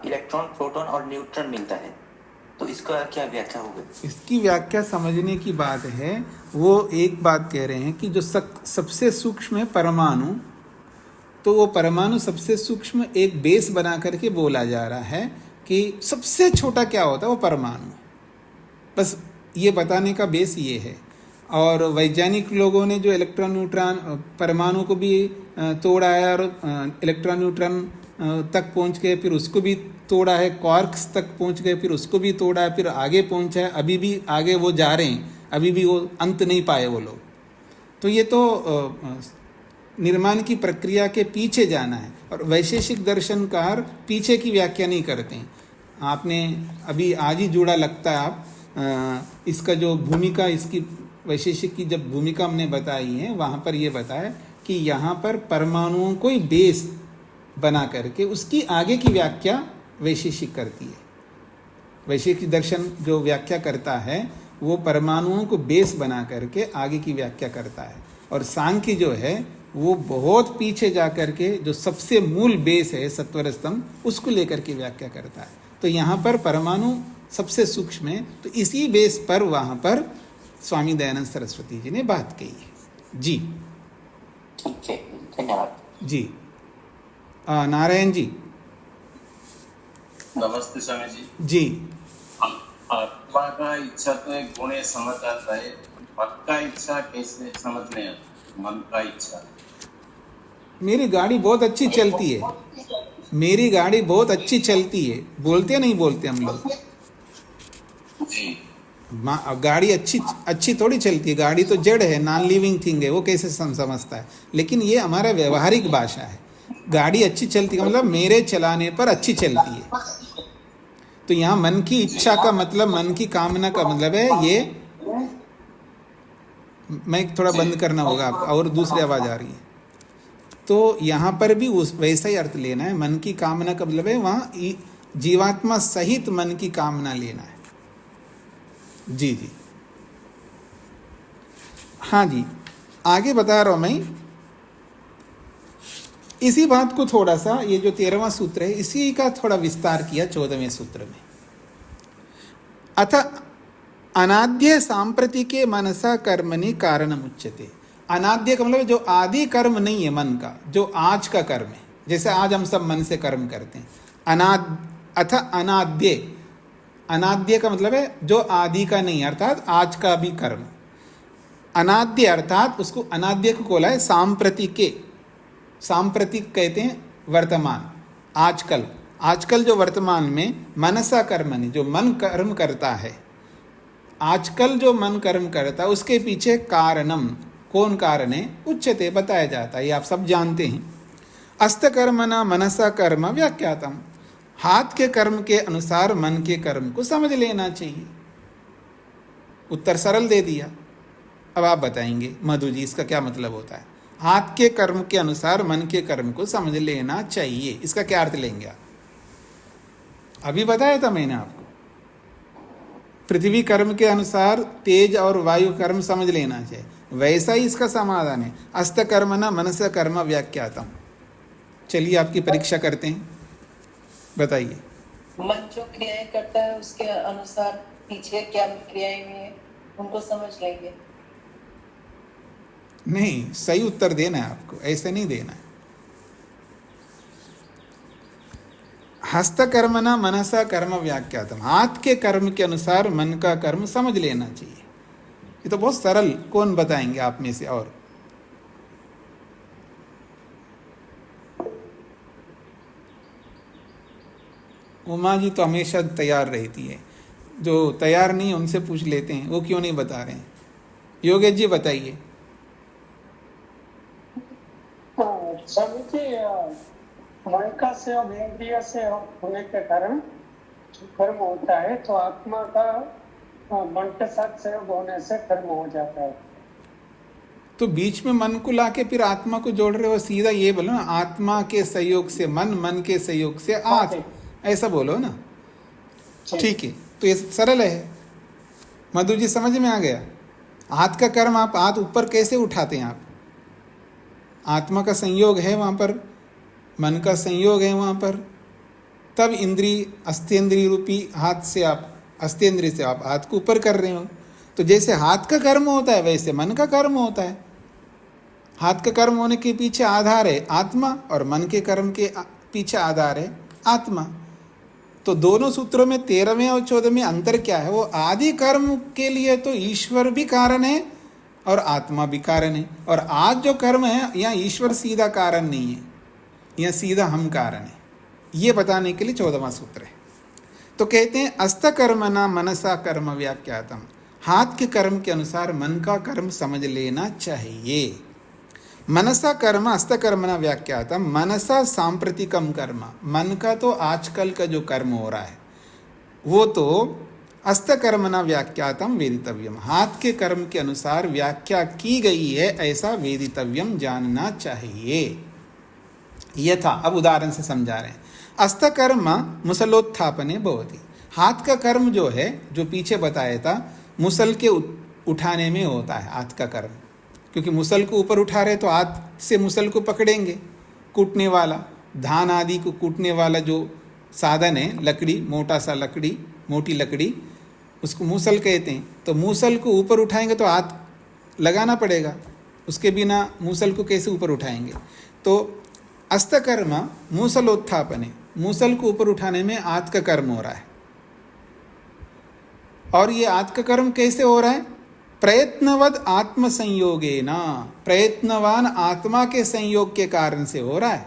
इलेक्ट्रॉन, प्रोटॉन और न्यूट्रॉन मिलता है, तो इसका क्या व्याख्या होगी? इसकी व्याख्या समझने की बात है। वो एक बात कह रहे हैं कि जो सबसे सूक्ष्म है परमाणु, तो वो परमाणु सबसे सूक्ष्म एक बेस बना करके बोला जा रहा है कि सबसे छोटा क्या होता है, वो परमाणु। बस ये बताने का बेस ये है। और वैज्ञानिक लोगों ने जो इलेक्ट्रॉन, न्यूट्रॉन, परमाणु को भी तोड़ा है और इलेक्ट्रॉन, न्यूट्रॉन तक पहुंच गए, फिर उसको भी तोड़ा है, क्वार्क्स तक पहुंच गए, फिर उसको भी तोड़ा है, फिर आगे पहुंचा है, अभी भी आगे वो जा रहे हैं, अभी भी वो अंत नहीं पाए वो लोग। तो ये तो निर्माण की प्रक्रिया के पीछे जाना है। और वैशेषिक दर्शनकार पीछे की व्याख्या नहीं करते हैं। आपने अभी आज ही जुड़ा लगता है आप इसका जो भूमिका, इसकी वैशेषिक की जब भूमिका हमने बताई है, वहाँ पर ये बताया कि यहाँ पर परमाणुओं को ही बेस बना करके उसकी आगे की व्याख्या वैशेषिक करती है। वैशेषिक दर्शन जो व्याख्या करता है वो परमाणुओं को बेस बना करके आगे की व्याख्या करता है। और सांख्य जो है वो बहुत पीछे जा करके जो सबसे मूल बेस है सत्वर स्तंभ, उसको लेकर के व्याख्या करता है। तो यहाँ पर परमाणु सबसे सूक्ष्म है, तो इसी बेस पर वहाँ पर स्वामी दयानंद सरस्वती जी ने बात कही है। जी ठीक है, धन्यवाद जी। नारायण जी। नमस्ते स्वामी जी। जी। आत्मा का इच्छा तो एक गुण समझ आता है, मन का इच्छा कैसे समझ नहीं आता? मन का इच्छा, मेरी गाड़ी बहुत अच्छी चलती है, मेरी गाड़ी बहुत अच्छी चलती है, बोलते नहीं बोलते हम लोग जी। गाड़ी अच्छी थोड़ी चलती है, गाड़ी तो जड़ है, नॉन लिविंग थिंग है, वो कैसे समझता है। लेकिन ये हमारा व्यवहारिक भाषा है। गाड़ी अच्छी चलती है मतलब मेरे चलाने पर अच्छी चलती है। तो यहाँ मन की इच्छा का मतलब, मन की कामना का मतलब है ये। मैं थोड़ा बंद करना होगा आपको, और दूसरी आवाज आ रही है। तो यहाँ पर भी उस वैसा ही अर्थ लेना है। मन की कामना का मतलब है वहाँ जीवात्मा सहित मन की कामना लेना है। जी जी, हाँ जी, आगे बता रहा हूं मैं इसी बात को थोड़ा सा। ये जो 13वां सूत्र है इसी का थोड़ा विस्तार किया 14वें सूत्र में। अथ अनाद्य सांप्रतिके मनसा कर्मणि कारणम उच्यते। अनाद्य का मतलब जो आदि कर्म नहीं है मन का, जो आज का कर्म है, जैसे आज हम सब मन से कर्म करते हैं। अथ अनाद्य, अनाद्य का मतलब है जो आदि का नहीं, अर्थात आज का भी कर्म। अनाद्य अर्थात उसको, अनाद्य को बोला है सांप्रतिके। सांप्रतिक कहते हैं वर्तमान, आजकल। आजकल जो वर्तमान में मनसा कर्मणि, जो मन कर्म करता है, आजकल जो मन कर्म करता है उसके पीछे कारणम, कौन कारण है, उच्चते, बताया जाता है। ये आप सब जानते हैं। अस्तकर्मणा मनसा कर्म व्याख्यातम। हाथ के कर्म के अनुसार मन के कर्म को समझ लेना चाहिए। उत्तर सरल दे दिया। अब आप बताएंगे मधु जी इसका क्या मतलब होता है। हाथ के कर्म के अनुसार मन के कर्म को समझ लेना चाहिए, इसका क्या अर्थ लेंगे आप? अभी बताया था मैंने आपको। पृथ्वी कर्म के अनुसार तेज और वायु कर्म समझ लेना चाहिए, वैसा ही इसका समाधान है। अस्त कर्म न मनस कर्म व्याख्यातम। चलिए आपकी परीक्षा करते हैं, बताइए। मन जो क्रियाएं करता है उसके अनुसार पीछे क्या क्रियाएं हुई हैं उनको समझ लेंगे। नहीं, सही उत्तर देना है आपको, ऐसे नहीं देना है। हस्तकर्मणा मनसा कर्म व्याख्यातम, हाथ के कर्म के अनुसार मन का कर्म समझ लेना चाहिए। ये तो बहुत सरल, कौन बताएंगे आप में से? और उमा जी तो हमेशा तैयार रहती है, जो तैयार नहीं उनसे पूछ लेते हैं, वो क्यों नहीं बता रहे हैं? योगेश जी बताइए। स्वामी जी, मन का सहयोग इंद्रिय से होने के कारण जो कर्म होता है, तो आत्मा का मन के साथ सहयोग होने से कर्म हो जाता है। तो बीच में मन को लाके फिर आत्मा को जोड़ रहे हो? सीधा ये बोलो ना, आत्मा के सहयोग से मन, मन के सहयोग से आत्मा, ऐसा बोलो ना। ठीक है, तो ये सरल है। मधु जी समझ में आ गया? हाथ का कर्म, आप हाथ ऊपर कैसे उठाते हैं? आप आत्मा का संयोग है वहाँ पर, मन का संयोग है वहाँ पर, तब इंद्री अस्तेंद्रिय रूपी हाथ से आप, अस्तेंद्रिय से आप हाथ को ऊपर कर रहे हो। तो जैसे हाथ का कर्म होता है वैसे मन का कर्म होता है। हाथ का कर्म होने के पीछे आधार है आत्मा, और मन के कर्म के पीछे आधार है आत्मा। तो दोनों सूत्रों में 13वें और 14वें अंतर क्या है? वो आदि कर्म के लिए तो ईश्वर भी कारण है और आत्मा भी कारण है, और आज जो कर्म है यहाँ ईश्वर सीधा कारण नहीं है, यहाँ सीधा हम कारण है। ये बताने के लिए 14वां सूत्र है। तो कहते हैं अस्तकर्मणा मनसा कर्म व्याख्यातम, हाथ के कर्म के अनुसार मन का कर्म समझ लेना चाहिए। मनसा कर्म अस्तकर्मणा व्याख्यातम, मनसा सांप्रतिकम कर्म, मन का तो आजकल का जो कर्म हो रहा है वो तो अस्तकर्मणा व्याख्यातम वेदितव्यम, हाथ के कर्म के अनुसार व्याख्या की गई है ऐसा वेदितव्यम जानना चाहिए। यथा, अब उदाहरण से समझा रहे हैं, अस्तकर्म मुसलोत्थापने भवति, हाथ का कर्म जो है, जो पीछे बताया था, मुसल के उठाने में होता है हाथ का कर्म। क्योंकि मुसल को ऊपर उठा रहे तो हाथ से मुसल को पकड़ेंगे, कूटने वाला, धान आदि को कूटने वाला जो साधन है, लकड़ी, मोटा सा लकड़ी, मोटी लकड़ी, उसको मूसल कहते हैं। तो मूसल को ऊपर उठाएंगे तो हाथ लगाना पड़ेगा, उसके बिना मूसल को कैसे ऊपर उठाएंगे? तो अस्तकर्म मूसलोत्थापने, मूसल को ऊपर उठाने में हाथ का कर्म हो रहा है। और ये हाथ का कर्म कैसे हो रहा है? प्रयत्नवद आत्म संयोगेना, प्रयत्नवान आत्मा के संयोग के कारण से हो रहा है।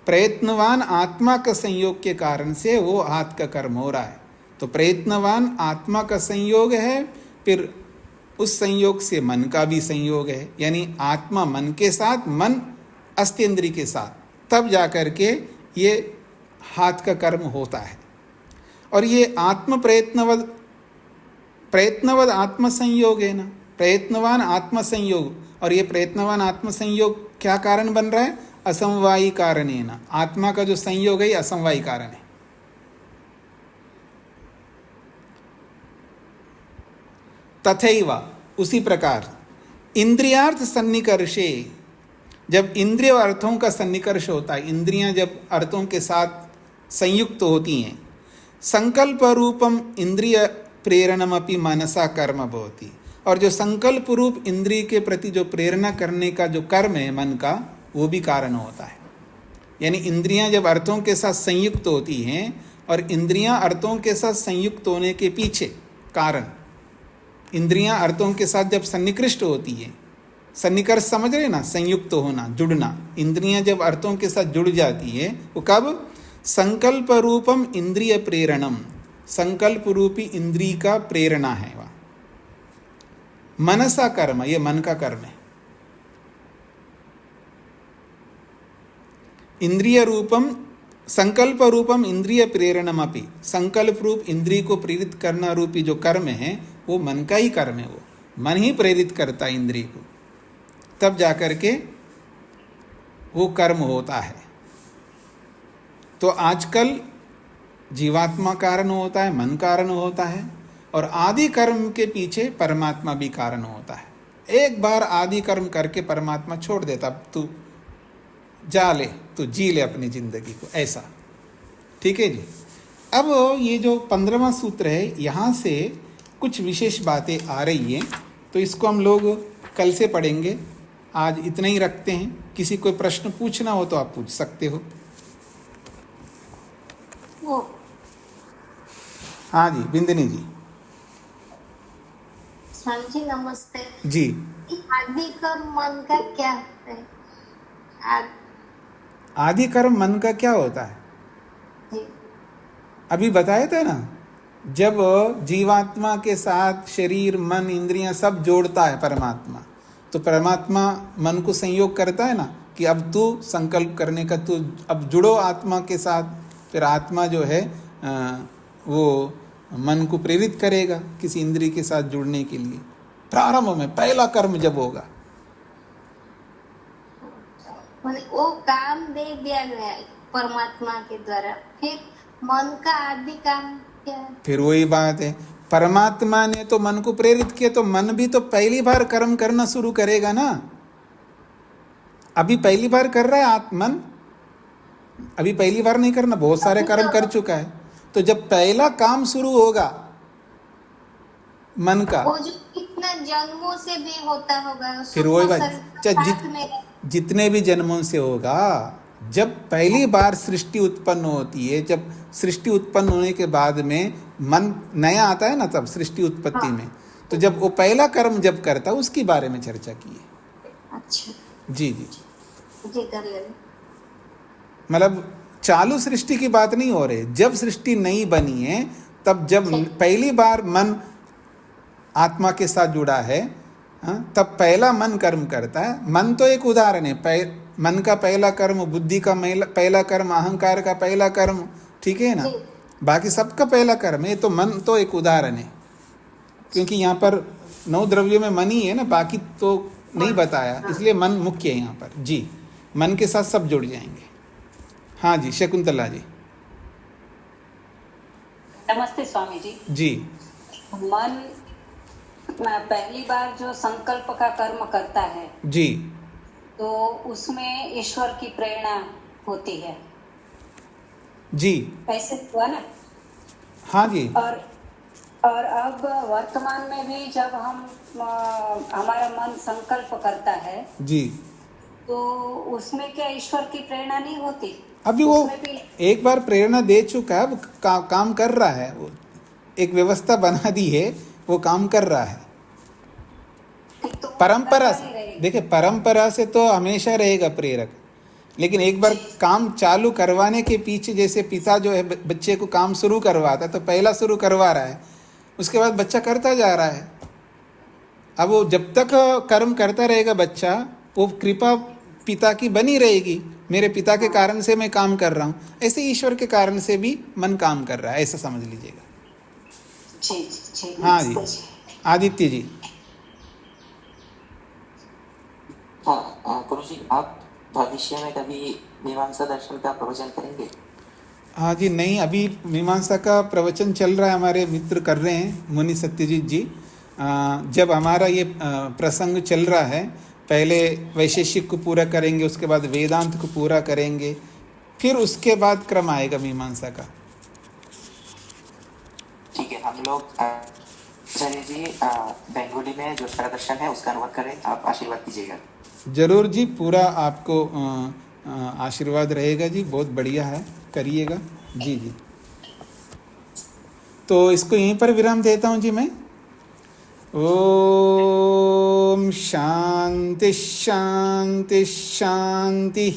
प्रयत्नवान आत्मा का संयोग के कारण से वो हाथ का कर्म हो रहा है। तो प्रयत्नवान आत्मा का संयोग है, फिर उस संयोग से मन का भी संयोग है, यानी आत्मा मन के साथ, मन अस्तेंद्रिय के साथ, तब जाकर के ये हाथ का कर्म होता है। और ये आत्म प्रयत्नवद आत्म संयोग है ना, प्रयत्नवान आत्म संयोग, और ये प्रयत्नवान आत्म संयोग क्या कारण बन रहा है? असमवायी कारण है ना, आत्मा का जो संयोग है असमवायी कारण है। तथैव, उसी प्रकार इंद्रियार्थ सन्निकर्षे, जब इंद्रिय अर्थों का सन्निकर्ष होता है, इंद्रियां जब अर्थों के साथ संयुक्त होती हैं, संकल्प रूपम इंद्रिय प्रेरणमपि मनसा कर्म भवति, और जो संकल्प रूप इंद्रिय के प्रति जो प्रेरणा करने का जो कर्म है मन का, वो भी कारण होता है। यानी इंद्रियां जब अर्थों के साथ संयुक्त होती हैं, और इंद्रियां अर्थों के साथ संयुक्त होने के पीछे कारण, इंद्रियां अर्थों के साथ जब सन्निकृष्ट होती है, सन्निकर्ष समझ रहे ना, संयुक्त होना, जुड़ना, इंद्रियां जब अर्थों के साथ जुड़ जाती है, वो कब? संकल्प रूपम इंद्रिय प्रेरणम, संकल्प रूपी इंद्रिय का प्रेरणा है वह। मनसा कर्म, ये मन का कर्म है। इंद्रिय रूपम संकल्प रूपम इंद्रिय प्रेरणम अपि, संकल्प रूप इंद्रिय को प्रेरित करना रूपी जो कर्म है वो मन का ही कर्म है। वो मन ही प्रेरित करता है इंद्रिय को, तब जाकर के वो कर्म होता है। तो आजकल जीवात्मा कारण होता है, मन कारण होता है, और आदि कर्म के पीछे परमात्मा भी कारण होता है। एक बार आदि कर्म करके परमात्मा छोड़ देता, तू जा ले, तू जी ले अपनी जिंदगी को, ऐसा। ठीक है जी। अब ये जो 15वां सूत्र है, यहाँ से कुछ विशेष बातें आ रही हैं, तो इसको हम लोग कल से पढ़ेंगे। आज इतना ही रखते हैं। किसी कोई प्रश्न पूछना हो तो आप पूछ सकते हो। वो हाँ जी बिंदिनी जी। स्वामी जी नमस्ते जी आदि कर्म मन का क्या होता है? आदि कर्म मन का क्या होता है? जी अभी बताया था ना, जब जीवात्मा के साथ शरीर मन इंद्रियां सब जोड़ता है परमात्मा, तो परमात्मा मन को संयोग करता है ना कि अब तू संकल्प करने का, तू अब जुड़ो आत्मा के साथ। फिर आत्मा जो है वो मन को प्रेरित करेगा किसी इंद्रिय के साथ जुड़ने के लिए। प्रारंभ में पहला कर्म जब होगा, वो काम दे दिया गया है परमात्मा के द्वारा, फिर मन का आदि काम क्या है? फिर वही बात है, परमात्मा ने तो मन को प्रेरित किया, तो मन भी तो पहली बार कर्म करना शुरू करेगा ना। अभी पहली बार कर रहा है मन, अभी पहली बार नहीं करना, बहुत सारे कर्म कर चुका है। तो जब पहला काम शुरू होगा मन का, वो जो कितना जन्मों से भी होता होगा, फिर वही बात, जितने भी जन्मों से होगा, जब पहली बार सृष्टि उत्पन्न होती है, जब सृष्टि उत्पन्न होने के बाद में मन नया आता है ना, तब सृष्टि उत्पत्ति में, तो जब वो पहला कर्म जब करता है उसके बारे में चर्चा की है। अच्छा जी जी जी कर ले। मतलब चालू सृष्टि की बात नहीं हो रही, जब सृष्टि नई बनी है तब जब पहली बार मन आत्मा के साथ जुड़ा है, तब पहला मन कर्म करता है। मन तो एक उदाहरण है, मन का पहला कर्म, बुद्धि का पहला कर्म, अहंकार का पहला कर्म, ठीक है ना, बाकी सबका पहला कर्म है। तो मन तो एक उदाहरण है, क्योंकि यहाँ पर 9 द्रव्यों में मन ही है ना, बाकी तो नहीं बताया, इसलिए मन मुख्य है यहाँ पर। जी मन के साथ सब जुड़ जाएंगे। हाँ जी शकुंतला जी। नमस्ते स्वामी जी। जी मन पहली बार जो संकल्प का कर्म करता है जी, तो उसमें ईश्वर की प्रेरणा होती है जी ऐसे हुआ ना। हाँ जी। और अब वर्तमान में भी जब हम हमारा मन संकल्प करता है जी, तो उसमें क्या ईश्वर की प्रेरणा नहीं होती? अभी वो एक बार प्रेरणा दे चुका है, वो काम कर रहा है, वो एक व्यवस्था बना दी है, वो काम कर रहा है। तो परंपरा से देखिए, परंपरा से तो हमेशा रहेगा प्रेरक, लेकिन एक बार काम चालू करवाने के पीछे, जैसे पिता जो है बच्चे को काम शुरू करवाता है, तो पहला शुरू करवा रहा है, उसके बाद बच्चा करता जा रहा है। अब वो जब तक कर्म करता रहेगा बच्चा, वो कृपा पिता की बनी रहेगी, मेरे पिता के कारण से मैं काम कर रहा हूँ। ऐसे ईश्वर के कारण से भी मन काम कर रहा है, ऐसा समझ लीजिएगा। हाँ जी आदित्य जी। हाँ गुरुजी, आप भविष्य में कभी मीमांसा दर्शन का प्रवचन करेंगे? हाँ जी नहीं, अभी मीमांसा का प्रवचन चल रहा है, हमारे मित्र कर रहे हैं, मुनि सत्यजीत जी। जब हमारा ये प्रसंग चल रहा है, पहले वैशेषिक को पूरा करेंगे, उसके बाद वेदांत को पूरा करेंगे, फिर उसके बाद क्रम आएगा मीमांसा का। ठीक है, हम लोग आचार्य जी बेंगोली में जो प्रदर्शन है उसका अनुवाद करें, आप आशीर्वाद दीजिएगा। जरूर जी, पूरा आपको आशीर्वाद रहेगा जी, बहुत बढ़िया है, करिएगा जी जी। तो इसको यहीं पर विराम देता हूँ जी मैं। ओम शांति शांति शांति।